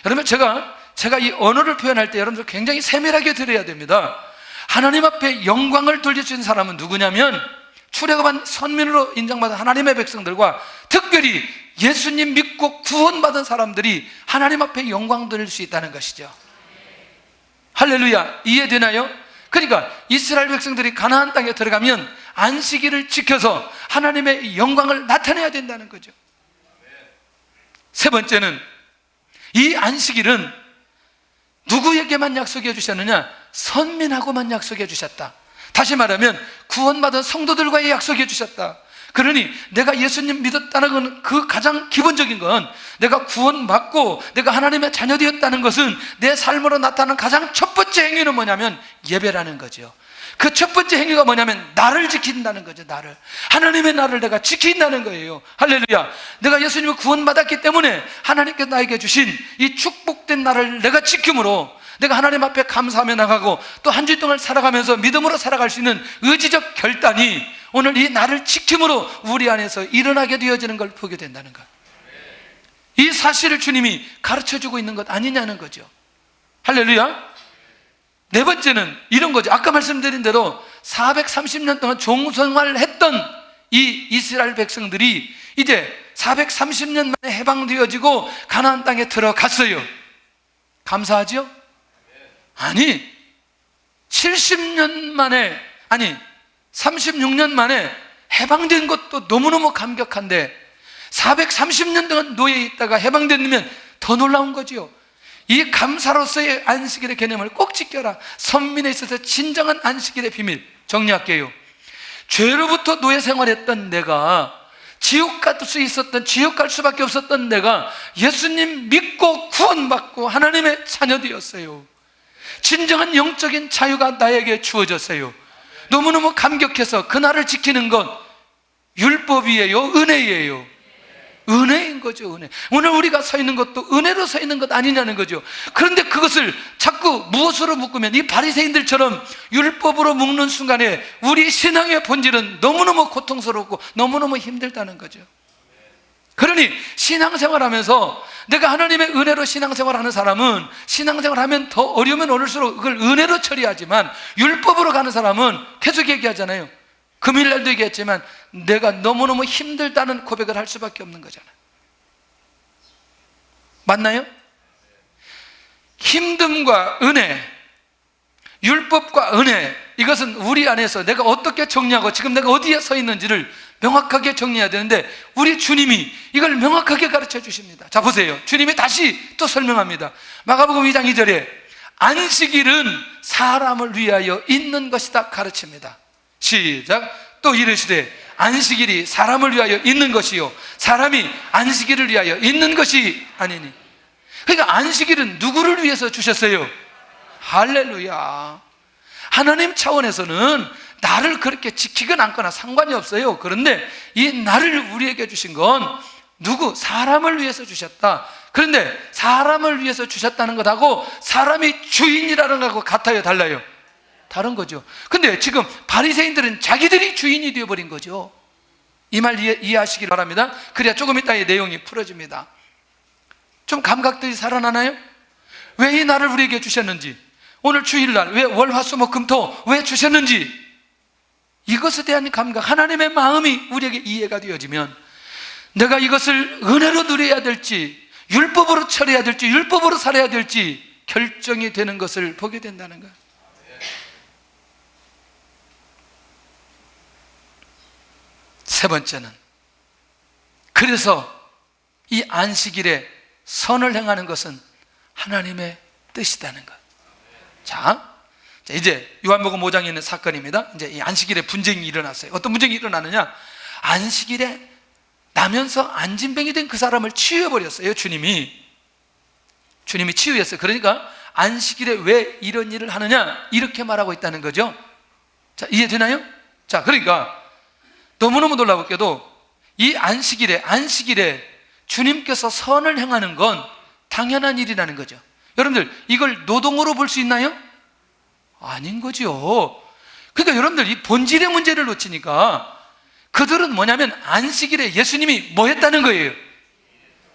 여러분, 제가 이 언어를 표현할 때 여러분들 굉장히 세밀하게 들어야 됩니다. 하나님 앞에 영광을 돌려주신 사람은 누구냐면 출애굽한 선민으로 인정받은 하나님의 백성들과 특별히 예수님 믿고 구원받은 사람들이 하나님 앞에 영광 돌릴 수 있다는 것이죠. 할렐루야, 이해되나요? 그러니까 이스라엘 백성들이 가나안 땅에 들어가면 안식일을 지켜서 하나님의 영광을 나타내야 된다는 거죠. 세 번째는 이 안식일은 누구에게만 약속해 주셨느냐? 선민하고만 약속해 주셨다. 다시 말하면 구원받은 성도들과의 약속해 주셨다. 그러니 내가 예수님 믿었다는 건 그 가장 기본적인 건, 내가 구원받고 내가 하나님의 자녀 되었다는 것은 내 삶으로 나타나는 가장 첫 번째 행위는 뭐냐면 예배라는 거죠. 그 첫 번째 행위가 뭐냐면 나를 지킨다는 거죠. 나를, 하나님의 나를 내가 지킨다는 거예요. 할렐루야. 내가 예수님을 구원받았기 때문에 하나님께서 나에게 주신 이 축복된 나를 내가 지킴으로 내가 하나님 앞에 감사하며 나가고 또 한 주 동안 살아가면서 믿음으로 살아갈 수 있는 의지적 결단이 오늘 이 나를 지킴으로 우리 안에서 일어나게 되어지는 걸 보게 된다는 것. 이 사실을 주님이 가르쳐주고 있는 것 아니냐는 거죠. 할렐루야. 네 번째는 이런 거죠. 아까 말씀드린 대로 430년 동안 종생활을 했던 이 이스라엘 백성들이 이제 430년 만에 해방되어지고 가나안 땅에 들어갔어요. 감사하죠? 아니, 70년 만에, 아니 36년 만에 해방된 것도 너무너무 감격한데 430년 동안 노예에 있다가 해방되면 더 놀라운 거지요. 이 감사로서의 안식일의 개념을 꼭 지켜라. 선민에 있어서 진정한 안식일의 비밀 정리할게요. 죄로부터 노예 생활했던 내가, 지옥 갈 수 있었던, 지옥 갈 수밖에 없었던 내가 예수님 믿고 구원받고 하나님의 자녀 되었어요. 진정한 영적인 자유가 나에게 주어졌어요. 너무너무 감격해서 그날을 지키는 건 율법이에요, 은혜예요? 은혜인 거죠. 은혜. 오늘 우리가 서 있는 것도 은혜로 서 있는 것 아니냐는 거죠. 그런데 그것을 자꾸 무엇으로 묶으면, 이 바리새인들처럼 율법으로 묶는 순간에 우리 신앙의 본질은 너무너무 고통스럽고 너무너무 힘들다는 거죠. 그러니 신앙생활하면서 내가 하나님의 은혜로 신앙생활하는 사람은 신앙생활하면 더 어려우면 어릴수록 그걸 은혜로 처리하지만, 율법으로 가는 사람은 계속 얘기하잖아요. 금요일날도 얘기했지만 내가 너무너무 힘들다는 고백을 할 수밖에 없는 거잖아요. 맞나요? 힘듦과 은혜, 율법과 은혜, 이것은 우리 안에서 내가 어떻게 정리하고 지금 내가 어디에 서 있는지를 명확하게 정리해야 되는데, 우리 주님이 이걸 명확하게 가르쳐 주십니다. 자, 보세요. 주님이 다시 또 설명합니다. 마가복음 2장 2절에 안식일은 사람을 위하여 있는 것이다 가르칩니다. 시작. 또 이르시되 안식일이 사람을 위하여 있는 것이요 사람이 안식일을 위하여 있는 것이 아니니. 그러니까 안식일은 누구를 위해서 주셨어요? 할렐루야. 하나님 차원에서는 나를 그렇게 지키건 않거나 상관이 없어요. 그런데 이 나를 우리에게 주신 건 누구? 사람을 위해서 주셨다. 그런데 사람을 위해서 주셨다는 것하고 사람이 주인이라는 것하고 같아요, 달라요? 다른 거죠. 근데 지금 바리새인들은 자기들이 주인이 되어버린 거죠. 이 말 이해하시길 바랍니다. 그래야 조금 이따 의 내용이 풀어집니다. 좀 감각들이 살아나나요? 왜 이 날을 우리에게 주셨는지, 오늘 주일날 왜 월화수목금토 왜 주셨는지, 이것에 대한 감각, 하나님의 마음이 우리에게 이해가 되어지면 내가 이것을 은혜로 누려야 될지, 율법으로 처리해야 될지, 율법으로 살아야 될지 결정이 되는 것을 보게 된다는 거예요. 세 번째는, 그래서 이 안식일에 선을 행하는 것은 하나님의 뜻이다는 것. 자, 이제 요한복음 5장에 있는 사건입니다. 이제 이 안식일에 분쟁이 일어났어요. 어떤 분쟁이 일어나느냐? 안식일에 나면서 안진병이 된 그 사람을 치유해버렸어요. 주님이 치유했어요. 그러니까 안식일에 왜 이런 일을 하느냐, 이렇게 말하고 있다는 거죠. 자, 이해되나요? 자, 그러니까 너무너무 놀라웠게도 이 안식일에 주님께서 선을 행하는 건 당연한 일이라는 거죠. 여러분들, 이걸 노동으로 볼 수 있나요? 아닌 거죠. 그러니까 여러분들, 이 본질의 문제를 놓치니까 그들은 뭐냐면 안식일에 예수님이 뭐 했다는 거예요?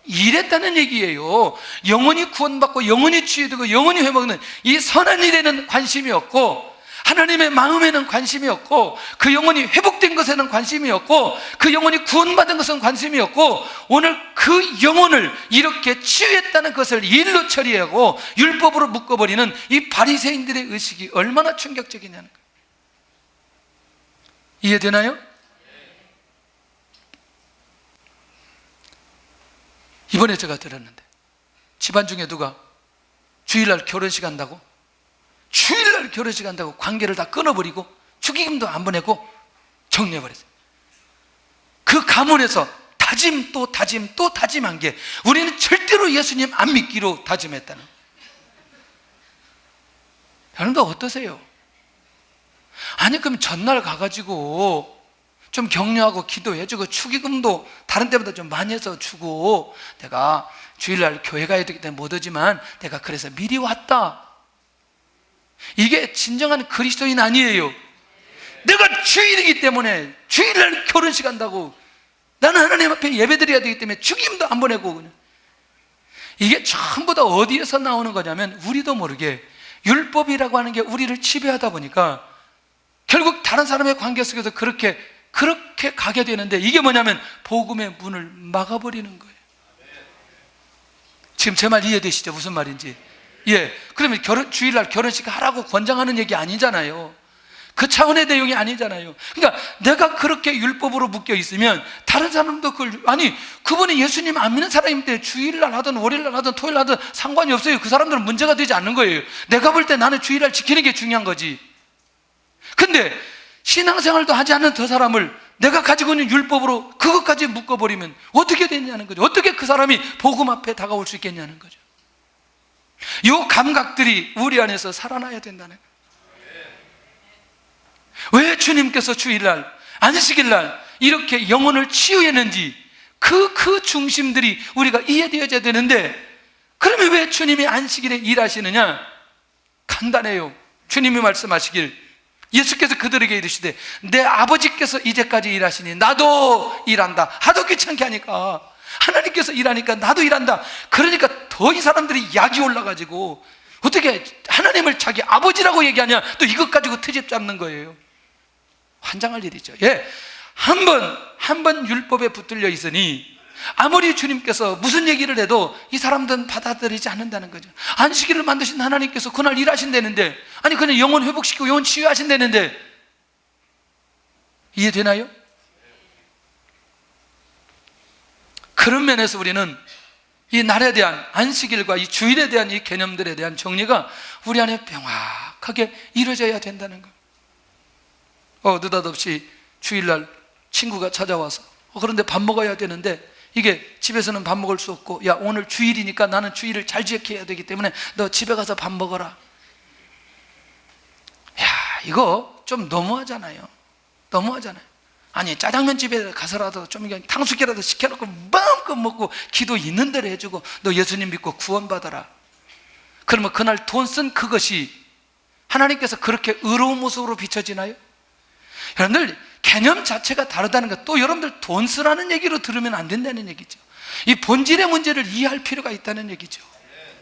일했다는 얘기예요. 영원히 구원받고 영원히 치유되고 영원히 회복하는 이 선한 일에는 관심이 없고, 하나님의 마음에는 관심이 없고, 그 영혼이 회복된 것에는 관심이 없고, 그 영혼이 구원받은 것은 관심이 없고, 오늘 그 영혼을 이렇게 치유했다는 것을 일로 처리하고 율법으로 묶어버리는 이 바리새인들의 의식이 얼마나 충격적이냐는 거예요. 이해되나요? 이번에 제가 들었는데, 집안 중에 누가 주일날 결혼식 한다고, 주일날 결혼식 한다고 관계를 다 끊어버리고 축의금도 안 보내고 정리해버렸어요. 그 가문에서 다짐 또 다짐 또 다짐한 게, 우리는 절대로 예수님 안 믿기로 다짐했다는. 여러분들 어떠세요? 아니, 그럼 전날 가가지고 좀 격려하고 기도해주고 축의금도 다른 때보다 좀 많이 해서 주고, 내가 주일날 교회 가야 되기 때문에 못 오지만 내가 그래서 미리 왔다. 이게 진정한 그리스도인 아니에요. 내가 주일이기 때문에 주일날 결혼식 한다고, 나는 하나님 앞에 예배드려야 되기 때문에 축의금도 안 보내고, 그냥. 이게 전부 다 어디에서 나오는 거냐면, 우리도 모르게 율법이라고 하는 게 우리를 지배하다 보니까 결국 다른 사람의 관계 속에서 그렇게 가게 되는데, 이게 뭐냐면 복음의 문을 막아버리는 거예요. 지금 제 말 이해되시죠? 무슨 말인지. 예, 그러면 주일날 결혼식 하라고 권장하는 얘기 아니잖아요. 그 차원의 내용이 아니잖아요. 그러니까 내가 그렇게 율법으로 묶여 있으면 다른 사람도 그분이 예수님 안 믿는 사람인데 주일날 하든 월요일날 하든 토요일날 하든 상관이 없어요. 그 사람들은 문제가 되지 않는 거예요. 내가 볼 때 나는 주일날 지키는 게 중요한 거지. 근데 신앙생활도 하지 않는 저 사람을 내가 가지고 있는 율법으로 그것까지 묶어버리면 어떻게 되냐는 거죠. 어떻게 그 사람이 복음 앞에 다가올 수 있겠냐는 거죠. 이 감각들이 우리 안에서 살아나야 된다는 거예요. 왜 주님께서 주일날, 안식일날 이렇게 영혼을 치유했는지 그 중심들이 우리가 이해되어야 되는데, 그러면 왜 주님이 안식일에 일하시느냐? 간단해요. 주님이 말씀하시길, 예수께서 그들에게 이르시되 내 아버지께서 이제까지 일하시니 나도 일한다. 하도 귀찮게 하니까, 하나님께서 일하니까 나도 일한다. 그러니까 더 이 사람들이 약이 올라가지고 어떻게 하나님을 자기 아버지라고 얘기하냐, 또 이것 가지고 트집 잡는 거예요. 환장할 일이죠. 예, 한 번 율법에 붙들려 있으니 아무리 주님께서 무슨 얘기를 해도 이 사람들은 받아들이지 않는다는 거죠. 안식일을 만드신 하나님께서 그날 일하신다는데, 아니 그냥 영혼 회복시키고 영혼 치유하신다는데, 이해되나요? 그런 면에서 우리는 이 날에 대한, 안식일과 이 주일에 대한 이 개념들에 대한 정리가 우리 안에 명확하게 이루어져야 된다는 거예요. 느닷없이 주일날 친구가 찾아와서 그런데 밥 먹어야 되는데, 이게 집에서는 밥 먹을 수 없고, 야 오늘 주일이니까 나는 주일을 잘 지켜야 되기 때문에 너 집에 가서 밥 먹어라. 야, 이거 좀 너무하잖아요. 아니 짜장면 집에 가서라도 좀 그냥 탕수육이라도 시켜놓고 마음껏 먹고 기도 있는 대로 해주고, 너 예수님 믿고 구원받아라. 그러면 그날 돈 쓴 그것이 하나님께서 그렇게 의로운 모습으로 비춰지나요? 여러분들, 개념 자체가 다르다는 것. 또 여러분들 돈 쓰라는 얘기로 들으면 안 된다는 얘기죠. 이 본질의 문제를 이해할 필요가 있다는 얘기죠.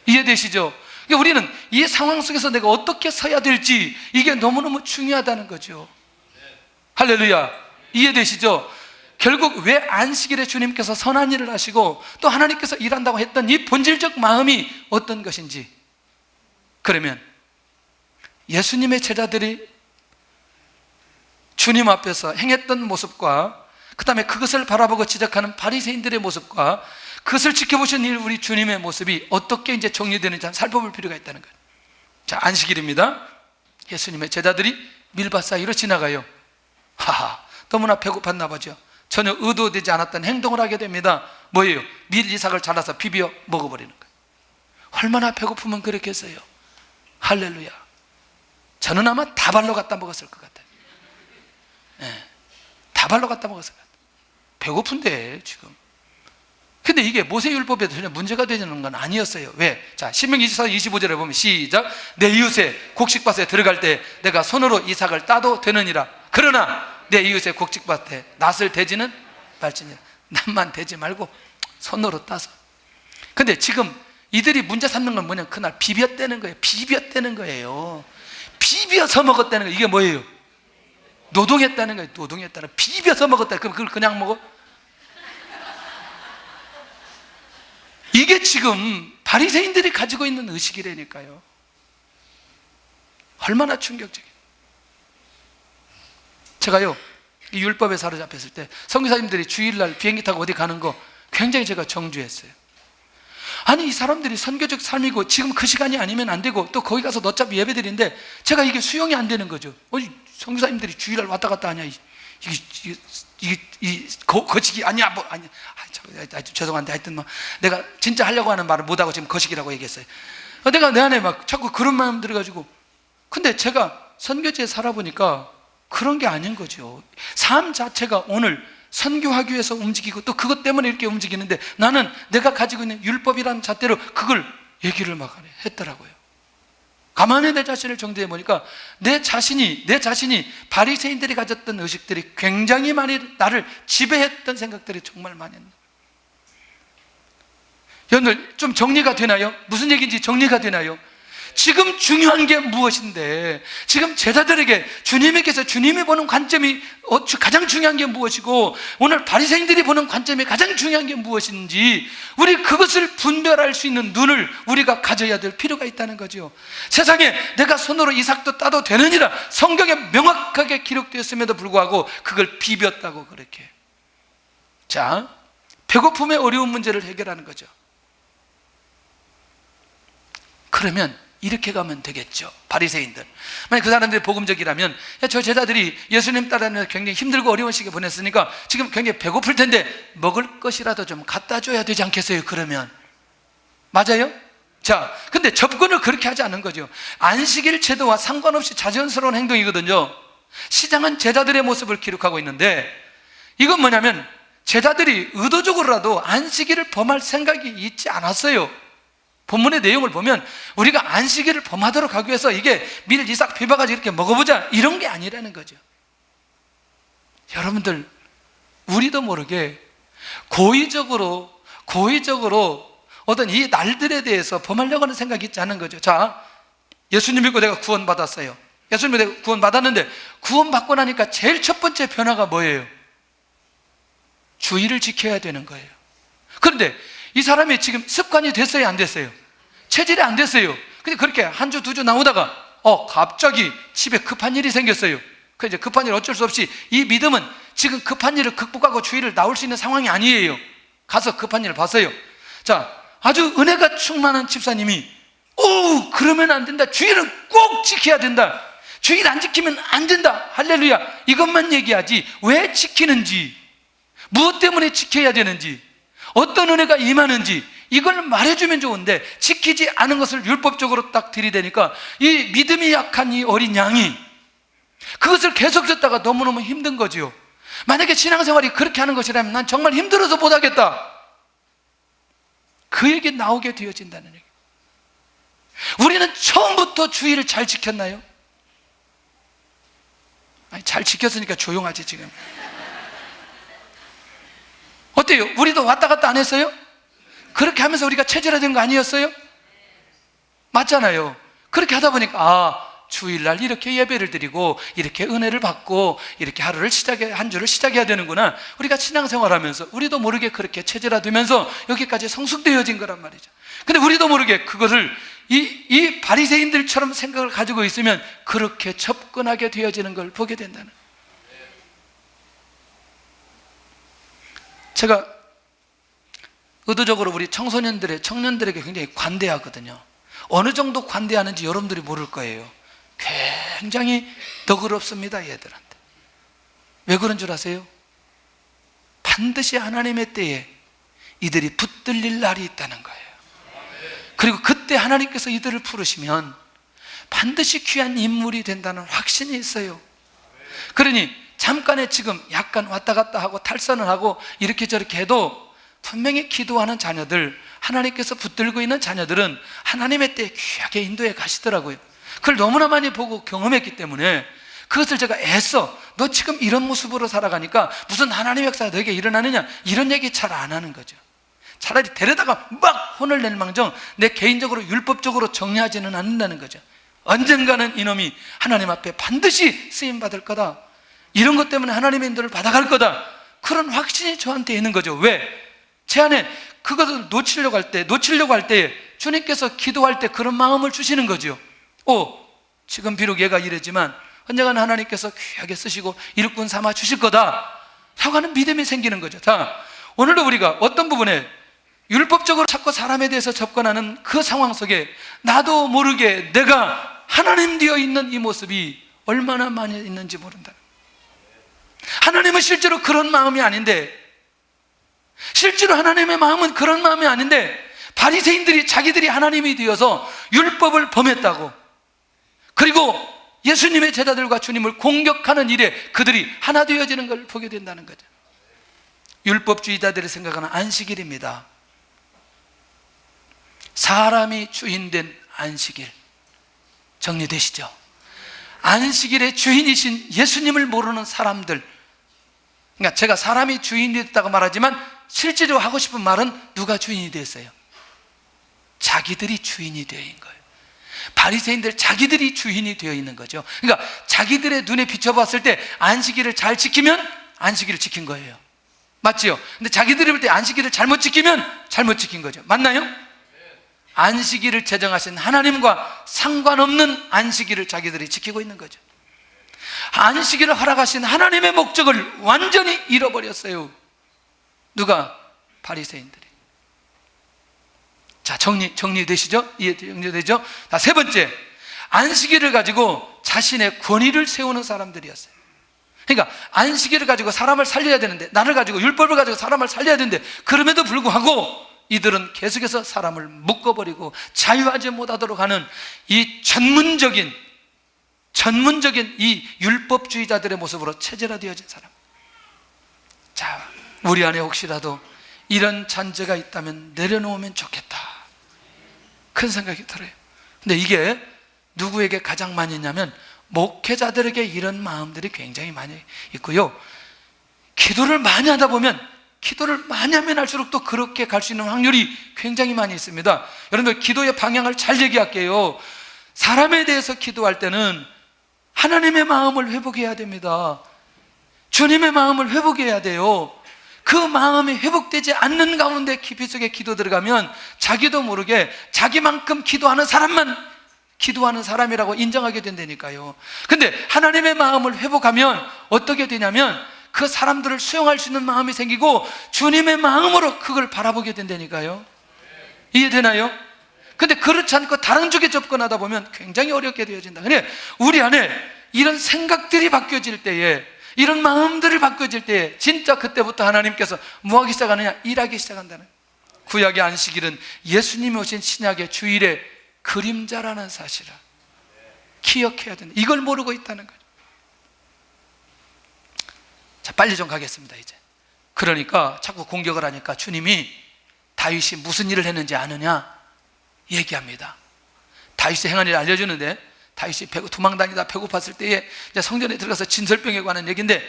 이해되시죠? 그러니까 우리는 이 상황 속에서 내가 어떻게 서야 될지, 이게 너무너무 중요하다는 거죠. 할렐루야. 이해되시죠? 결국 왜 안식일에 주님께서 선한 일을 하시고 또 하나님께서 일한다고 했던 이 본질적 마음이 어떤 것인지, 그러면 예수님의 제자들이 주님 앞에서 행했던 모습과 그 다음에 그것을 바라보고 지적하는 바리새인들의 모습과 그것을 지켜보신 우리 주님의 모습이 어떻게 이제 정리되는지 살펴볼 필요가 있다는 거예요. 자, 안식일입니다. 예수님의 제자들이 밀밭 사이로 지나가요. 하하, 너무나 배고팠나 보죠. 전혀 의도되지 않았던 행동을 하게 됩니다. 뭐예요? 밀 이삭을 잘라서 비벼 먹어버리는 거예요. 얼마나 배고프면 그렇겠어요? 할렐루야. 저는 아마 다발로 갖다 먹었을 것 같아요. 네, 다발로 갖다 먹었을 것 같아요. 배고픈데 지금. 근데 이게 모세율법에도 전혀 문제가 되는 건 아니었어요. 왜? 자, 신명기 24장 25절에 보면 시작. 내 이웃의 곡식밭에 들어갈 때 내가 손으로 이삭을 따도 되느니라. 그러나 내 이웃의 곡식밭에 낫을 대지는 말지니라. 낫만 대지 말고 손으로 따서. 근데 지금 이들이 문제 삼는 건 뭐냐? 그날 비볐다는 거예요. 비볐다는 거예요. 비벼서 먹었다는 거예요. 이게 뭐예요? 노동했다는 거예요. 노동했다는 거예요. 비벼서 먹었다. 그럼 그걸 그냥 먹어? 이게 지금 바리새인들이 가지고 있는 의식이라니까요. 얼마나 충격적이에요. 제가요, 이 율법에 사로잡혔을 때 선교사님들이 주일날 비행기 타고 어디 가는 거 굉장히 제가 정죄했어요. 아니, 이 사람들이 선교적 삶이고 지금 그 시간이 아니면 안 되고 또 거기 가서 어차피 예배드리는데 제가 이게 수용이 안 되는 거죠. 선교사님들이 주일날 왔다 갔다 하냐, 거시기 아니야, 뭐 아니야. 죄송한데 하여튼 뭐 내가 진짜 하려고 하는 말을 못하고 지금 거시기라고 얘기했어요. 내가 내 안에 막 자꾸 그런 마음 들어가지고. 근데 제가 선교지에 살아보니까 그런 게 아닌 거죠. 삶 자체가 오늘 선교하기 위해서 움직이고 또 그것 때문에 이렇게 움직이는데 나는 내가 가지고 있는 율법이라는 잣대로 그걸 얘기를 막 했더라고요. 가만히 내 자신을 정죄해 보니까 내 자신이 바리새인들이 가졌던 의식들이 굉장히 많이 나를 지배했던 생각들이 정말 많이 했나. 여러분들 좀 정리가 되나요? 무슨 얘기인지 정리가 되나요? 지금 중요한 게 무엇인데, 지금 제자들에게 주님에게서 주님이 보는 관점이 가장 중요한 게 무엇이고 오늘 바리새인들이 보는 관점이 가장 중요한 게 무엇인지 우리 그것을 분별할 수 있는 눈을 우리가 가져야 될 필요가 있다는 거죠. 세상에 내가 손으로 이삭도 따도 되느니라 성경에 명확하게 기록되었음에도 불구하고 그걸 비볐다고 그렇게. 자, 배고픔의 어려운 문제를 해결하는 거죠. 그러면 이렇게 가면 되겠죠. 바리새인들, 만약 그 사람들이 복음적이라면 저 제자들이 예수님 따라하면서 굉장히 힘들고 어려운 시기에 보냈으니까 지금 굉장히 배고플 텐데 먹을 것이라도 좀 갖다 줘야 되지 않겠어요? 그러면 맞아요? 자, 근데 접근을 그렇게 하지 않는 거죠. 안식일 제도와 상관없이 자연스러운 행동이거든요. 시장은 제자들의 모습을 기록하고 있는데 이건 뭐냐면 제자들이 의도적으로라도 안식일을 범할 생각이 있지 않았어요. 본문의 내용을 보면 우리가 안식일을 범하도록 하기 위해서 이게 밀 이삭 비벼가지고 이렇게 먹어보자 이런 게 아니라는 거죠. 여러분들, 우리도 모르게 고의적으로 어떤 이 날들에 대해서 범하려고 하는 생각이 있지 않은 거죠. 자, 예수님 믿고 내가 구원받았어요. 예수님 믿고 내가 구원받았는데 구원받고 나니까 제일 첫 번째 변화가 뭐예요? 주의를 지켜야 되는 거예요. 그런데 이 사람이 지금 습관이 됐어요? 안 됐어요? 체질이 안 됐어요. 근데 그렇게 한 주, 두 주 나오다가 갑자기 집에 급한 일이 생겼어요. 그 이제 급한 일 어쩔 수 없이 이 믿음은 지금 급한 일을 극복하고 주의를 나올 수 있는 상황이 아니에요. 가서 급한 일을 봤어요. 자, 아주 은혜가 충만한 집사님이 그러면 안 된다. 주의를 꼭 지켜야 된다. 주의를 안 지키면 안 된다. 할렐루야. 이것만 얘기하지 왜 지키는지, 무엇 때문에 지켜야 되는지, 어떤 은혜가 임하는지 이걸 말해주면 좋은데 지키지 않은 것을 율법적으로 딱 들이대니까 이 믿음이 약한 이 어린 양이 그것을 계속 듣다가 너무너무 힘든 거지요. 만약에 신앙생활이 그렇게 하는 것이라면 난 정말 힘들어서 못하겠다, 그 얘기 나오게 되어진다는 얘기. 우리는 처음부터 주의를 잘 지켰나요? 아니, 잘 지켰으니까 조용하지 지금. 어때요? 우리도 왔다 갔다 안 했어요? 그렇게 하면서 우리가 체질화된 거 아니었어요? 맞잖아요. 그렇게 하다 보니까 주일날 이렇게 예배를 드리고 이렇게 은혜를 받고 이렇게 한 주를 시작해야 되는구나. 우리가 신앙생활하면서 우리도 모르게 그렇게 체질화되면서 여기까지 성숙되어진 거란 말이죠. 근데 우리도 모르게 그것을 이 바리새인들처럼 생각을 가지고 있으면 그렇게 접근하게 되어지는 걸 보게 된다는. 제가 의도적으로 우리 청년들에게 굉장히 관대하거든요. 어느 정도 관대하는지 여러분들이 모를 거예요. 굉장히 너그럽습니다, 얘들한테. 왜 그런 줄 아세요? 반드시 하나님의 때에 이들이 붙들릴 날이 있다는 거예요. 그리고 그때 하나님께서 이들을 부르시면 반드시 귀한 인물이 된다는 확신이 있어요. 그러니 잠깐에 지금 약간 왔다 갔다 하고 탈선을 하고 이렇게 저렇게 해도 분명히 기도하는 자녀들, 하나님께서 붙들고 있는 자녀들은 하나님의 때에 귀하게 인도해 가시더라고요. 그걸 너무나 많이 보고 경험했기 때문에 그것을 제가 애써 너 지금 이런 모습으로 살아가니까 무슨 하나님의 역사가 너에게 일어나느냐, 이런 얘기 잘 안 하는 거죠. 차라리 데려다가 막 혼을 낼 망정 내 개인적으로 율법적으로 정리하지는 않는다는 거죠. 언젠가는 이놈이 하나님 앞에 반드시 쓰임받을 거다, 이런 것 때문에 하나님의 인도를 받아갈 거다, 그런 확신이 저한테 있는 거죠. 왜? 제 안에 그것을 놓치려고 할 때 주님께서 기도할 때 그런 마음을 주시는 거죠. 지금 비록 얘가 이랬지만 언젠가는 하나님께서 귀하게 쓰시고 일꾼 삼아 주실 거다 라고 하는 믿음이 생기는 거죠. 자, 오늘도 우리가 어떤 부분에 율법적으로 자꾸 사람에 대해서 접근하는 그 상황 속에 나도 모르게 내가 하나님 되어 있는 이 모습이 얼마나 많이 있는지 모른다. 하나님은 실제로 그런 마음이 아닌데, 실제로 하나님의 마음은 그런 마음이 아닌데 바리새인들이 자기들이 하나님이 되어서 율법을 범했다고, 그리고 예수님의 제자들과 주님을 공격하는 일에 그들이 하나 되어지는 걸 보게 된다는 거죠. 율법주의자들이 생각하는 안식일입니다. 사람이 주인된 안식일, 정리되시죠? 안식일의 주인이신 예수님을 모르는 사람들, 그러니까 제가 사람이 주인이 됐다고 말하지만 실제로 하고 싶은 말은 누가 주인이 됐어요? 자기들이 주인이 되어 있는 거예요. 바리새인들 자기들이 주인이 되어 있는 거죠. 그러니까 자기들의 눈에 비춰봤을 때 안식일을 잘 지키면 안식일을 지킨 거예요. 맞지요? 근데 자기들이 볼 때 안식일을 잘못 지키면 잘못 지킨 거죠. 맞나요? 안식일을 제정하신 하나님과 상관없는 안식일을 자기들이 지키고 있는 거죠. 안식일을 허락하신 하나님의 목적을 완전히 잃어버렸어요. 누가? 바리새인들이. 자, 정리되시죠? 정리되죠? 자, 세 번째, 안식일을 가지고 자신의 권위를 세우는 사람들이었어요. 그러니까 안식일을 가지고 사람을 살려야 되는데, 나를 가지고 율법을 가지고 사람을 살려야 되는데, 그럼에도 불구하고 이들은 계속해서 사람을 묶어버리고 자유하지 못하도록 하는 이 전문적인 이 율법주의자들의 모습으로 체질화되어진 사람. 자, 우리 안에 혹시라도 이런 잔재가 있다면 내려놓으면 좋겠다, 큰 생각이 들어요. 근데 이게 누구에게 가장 많이 있냐면 목회자들에게 이런 마음들이 굉장히 많이 있고요, 기도를 많이 하다 보면, 기도를 많이 하면 할수록 또 그렇게 갈 수 있는 확률이 굉장히 많이 있습니다. 여러분들, 기도의 방향을 잘 얘기할게요. 사람에 대해서 기도할 때는 하나님의 마음을 회복해야 됩니다. 주님의 마음을 회복해야 돼요. 그 마음이 회복되지 않는 가운데 깊이 속에 기도 들어가면 자기도 모르게 자기만큼 기도하는 사람만 기도하는 사람이라고 인정하게 된다니까요. 근데 하나님의 마음을 회복하면 어떻게 되냐면 그 사람들을 수용할 수 있는 마음이 생기고 주님의 마음으로 그걸 바라보게 된다니까요. 이해되나요? 근데 그렇지 않고 다른 쪽에 접근하다 보면 굉장히 어렵게 되어진다. 근데 우리 안에 이런 생각들이 바뀌어질 때에, 이런 마음들이 바뀌어질 때에 진짜 그때부터 하나님께서 뭐 하기 시작하느냐? 일하기 시작한다는. 구약의 안식일은 예수님이 오신 신약의 주일의 그림자라는 사실을 기억해야 된다. 이걸 모르고 있다는 거죠. 자, 빨리 좀 가겠습니다. 이제 그러니까 자꾸 공격을 하니까 주님이 다윗이 무슨 일을 했는지 아느냐 얘기합니다. 다윗의 행한 일을 알려주는데, 다윗이 도망다니다 배고팠을 때에 이제 성전에 들어가서 진설병에 관한 얘기인데,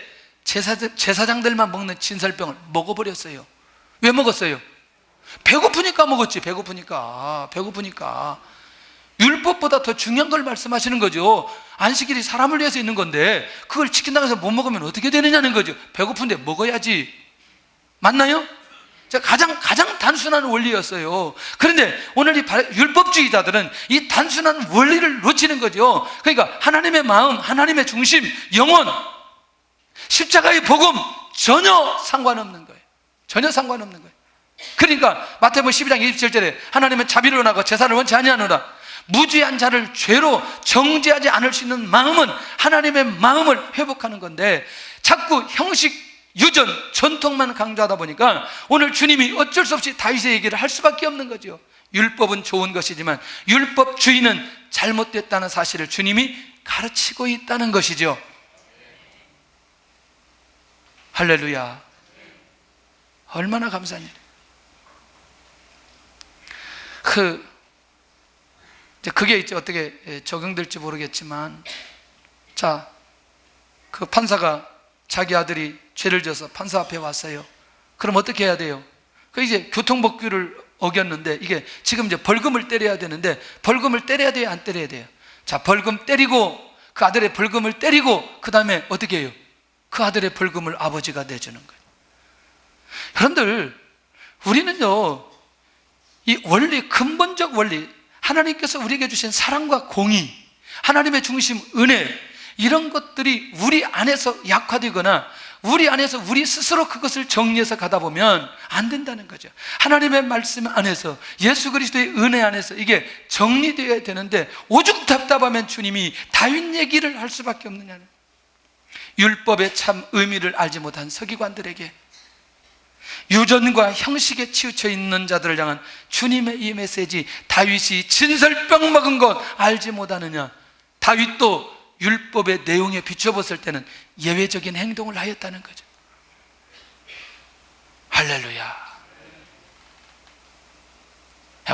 제사장들만 먹는 진설병을 먹어버렸어요. 왜 먹었어요? 배고프니까 먹었지. 배고프니까. 율법보다 더 중요한 걸 말씀하시는 거죠. 안식일이 사람을 위해서 있는 건데 그걸 지킨다고 해서 못 먹으면 어떻게 되느냐는 거죠. 배고픈데 먹어야지. 맞나요? 가장 단순한 원리였어요. 그런데 오늘 이 율법주의자들은 이 단순한 원리를 놓치는 거죠. 그러니까 하나님의 마음, 하나님의 중심, 영혼, 십자가의 복음 전혀 상관없는 거예요. 전혀 상관없는 거예요. 그러니까 마태복음 12장 27절에 하나님은 자비를 원하고 제사를 원치 아니하노라. 무죄한 자를 죄로 정죄하지 않을 수 있는 마음은 하나님의 마음을 회복하는 건데, 자꾸 형식, 유전, 전통만 강조하다 보니까 오늘 주님이 어쩔 수 없이 다윗의 얘기를 할 수밖에 없는 거죠. 율법은 좋은 것이지만 율법주의는 잘못됐다는 사실을 주님이 가르치고 있다는 것이죠. 할렐루야. 얼마나 감사한 일이에요. 그게 이제 어떻게 적용될지 모르겠지만, 자, 그 판사가 자기 아들이 죄를 져서 판사 앞에 왔어요. 그럼 어떻게 해야 돼요? 그 이제 교통법규를 어겼는데, 이게 지금 이제 벌금을 때려야 되는데, 벌금을 때려야 돼요, 안 때려야 돼요? 자, 벌금 때리고, 그 아들의 벌금을 때리고, 그 다음에 어떻게 해요? 그 아들의 벌금을 아버지가 내주는 거예요. 여러분들, 우리는요, 이 원리, 근본적 원리, 하나님께서 우리에게 주신 사랑과 공의, 하나님의 중심, 은혜, 이런 것들이 우리 안에서 약화되거나 우리 안에서 우리 스스로 그것을 정리해서 가다 보면 안 된다는 거죠. 하나님의 말씀 안에서, 예수 그리스도의 은혜 안에서 이게 정리되어야 되는데, 오죽 답답하면 주님이 다윗 얘기를 할 수밖에 없느냐는, 율법의 참 의미를 알지 못한 서기관들에게, 유전과 형식에 치우쳐 있는 자들을 향한 주님의 이 메시지, 다윗이 진설병 먹은 것 알지 못하느냐. 다윗도 율법의 내용에 비춰봤을 때는 예외적인 행동을 하였다는 거죠. 할렐루야.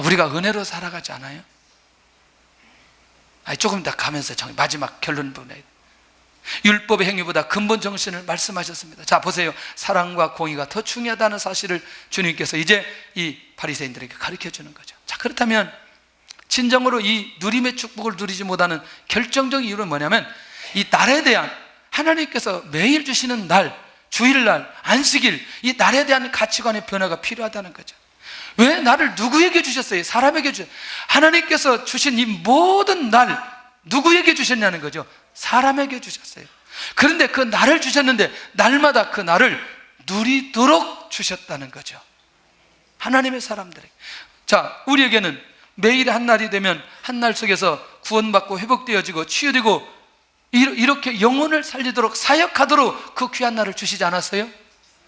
우리가 은혜로 살아가지 않아요? 조금 더 가면서 마지막 결론 부분에 율법의 행위보다 근본 정신을 말씀하셨습니다. 자, 보세요. 사랑과 공의가 더 중요하다는 사실을 주님께서 이제 이 바리새인들에게 가르쳐 주는 거죠. 자, 그렇다면 진정으로 이 누림의 축복을 누리지 못하는 결정적인 이유는 뭐냐면, 이 날에 대한, 하나님께서 매일 주시는 날, 주일날, 안식일, 이 날에 대한 가치관의 변화가 필요하다는 거죠. 왜 나를 누구에게 주셨어요? 사람에게 주셨어요. 하나님께서 주신 이 모든 날 누구에게 주셨냐는 거죠. 사람에게 주셨어요. 그런데 그 날을 주셨는데 날마다 그 날을 누리도록 주셨다는 거죠. 하나님의 사람들에게. 자, 우리에게는 매일 한 날이 되면 한 날 속에서 구원받고 회복되어지고 치유되고 이렇게 영혼을 살리도록 사역하도록 그 귀한 날을 주시지 않았어요?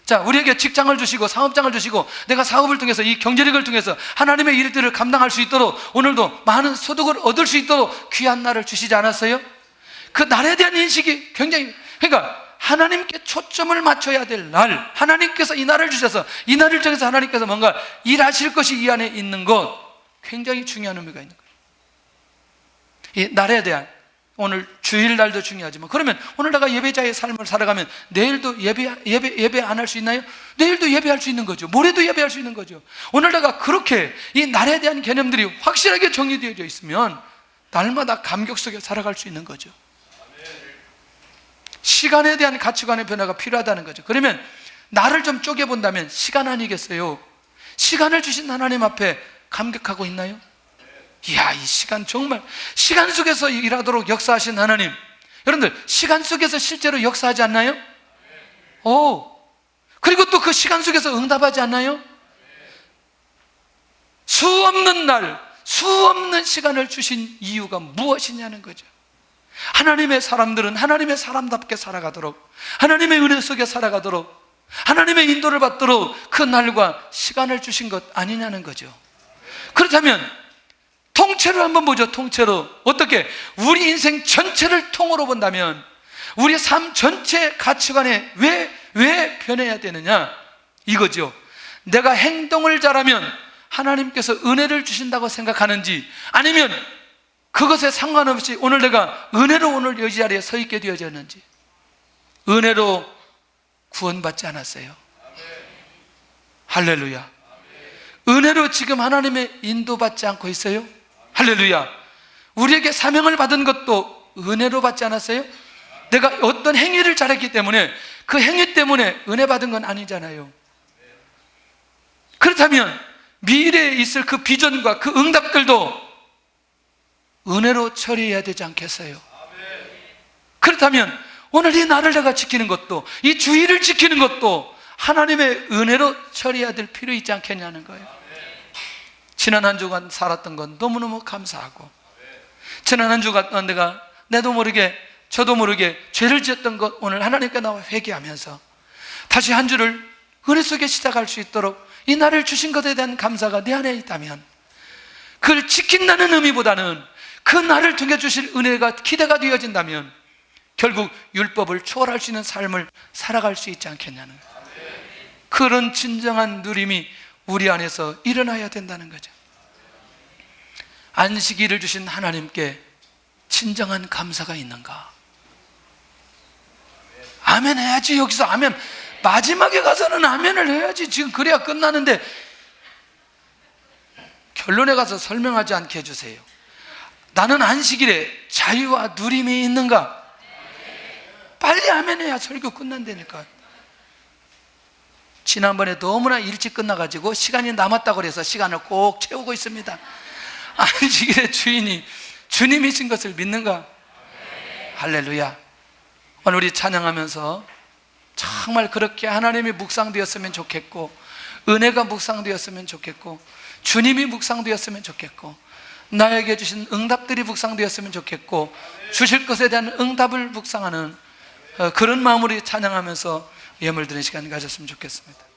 자, 우리에게 직장을 주시고 사업장을 주시고 내가 사업을 통해서 이 경제력을 통해서 하나님의 일들을 감당할 수 있도록 오늘도 많은 소득을 얻을 수 있도록 귀한 날을 주시지 않았어요? 그 날에 대한 인식이 굉장히, 그러니까 하나님께 초점을 맞춰야 될 날, 하나님께서 이 날을 주셔서 이 날을 통해서 하나님께서 뭔가 일하실 것이 이 안에 있는 것, 굉장히 중요한 의미가 있는 거예요. 이 날에 대한, 오늘 주일날도 중요하지만, 그러면 오늘 내가 예배자의 삶을 살아가면 내일도 예배 안 할 수 있나요? 내일도 예배할 수 있는 거죠. 모레도 예배할 수 있는 거죠. 오늘 내가 그렇게 이 날에 대한 개념들이 확실하게 정리되어져 있으면 날마다 감격 속에 살아갈 수 있는 거죠. 시간에 대한 가치관의 변화가 필요하다는 거죠. 그러면 나를 좀 쪼개본다면 시간 아니겠어요? 시간을 주신 하나님 앞에 감격하고 있나요? 이야, 이 시간 정말, 시간 속에서 일하도록 역사하신 하나님, 여러분들 시간 속에서 실제로 역사하지 않나요? 그리고 또 그 시간 속에서 응답하지 않나요? 수 없는 날, 수 없는 시간을 주신 이유가 무엇이냐는 거죠. 하나님의 사람들은 하나님의 사람답게 살아가도록, 하나님의 은혜 속에 살아가도록, 하나님의 인도를 받도록 그 날과 시간을 주신 것 아니냐는 거죠. 그렇다면 통째로 한번 보죠. 통째로. 어떻게? 우리 인생 전체를 통으로 본다면 우리 삶 전체 가치관에 왜 변해야 되느냐? 이거죠. 내가 행동을 잘하면 하나님께서 은혜를 주신다고 생각하는지, 아니면 그것에 상관없이 오늘 내가 은혜로 오늘 이 자리에 서 있게 되어졌는지, 은혜로 구원받지 않았어요? 할렐루야. 은혜로 지금 하나님의 인도받지 않고 있어요? 할렐루야. 우리에게 사명을 받은 것도 은혜로 받지 않았어요? 내가 어떤 행위를 잘했기 때문에 그 행위 때문에 은혜 받은 건 아니잖아요. 그렇다면 미래에 있을 그 비전과 그 응답들도 은혜로 처리해야 되지 않겠어요? 그렇다면 오늘 이 날을 내가 지키는 것도, 이 주일을 지키는 것도 하나님의 은혜로 처리해야 될 필요 있지 않겠냐는 거예요. 지난 한 주간 살았던 건 너무너무 감사하고, 지난 한 주간 내가 나도 모르게 저도 모르게 죄를 지었던 것 오늘 하나님께 나와 회개하면서 다시 한 주를 은혜 속에 시작할 수 있도록 이 날을 주신 것에 대한 감사가 내 안에 있다면, 그걸 지킨다는 의미보다는 그 날을 통해 주실 은혜가 기대가 되어진다면 결국 율법을 초월할 수 있는 삶을 살아갈 수 있지 않겠냐는 거예요. 그런 진정한 누림이 우리 안에서 일어나야 된다는 거죠. 안식일을 주신 하나님께 진정한 감사가 있는가? 아멘 해야지. 여기서 아멘, 마지막에 가서는 아멘을 해야지. 지금 그래야 끝나는데 결론에 가서 설명하지 않게 해주세요. 나는 안식일에 자유와 누림이 있는가? 빨리 아멘 해야 설교 끝난다니까. 지난번에 너무나 일찍 끝나가지고 시간이 남았다고 그래서 시간을 꼭 채우고 있습니다. 안식일의 주인이 주님이신 것을 믿는가? 할렐루야. 오늘 우리 찬양하면서 정말 그렇게 하나님이 묵상되었으면 좋겠고, 은혜가 묵상되었으면 좋겠고, 주님이 묵상되었으면 좋겠고, 나에게 주신 응답들이 묵상되었으면 좋겠고, 주실 것에 대한 응답을 묵상하는 그런 마음으로 찬양하면서 예물 드리는 시간 가졌으면 좋겠습니다.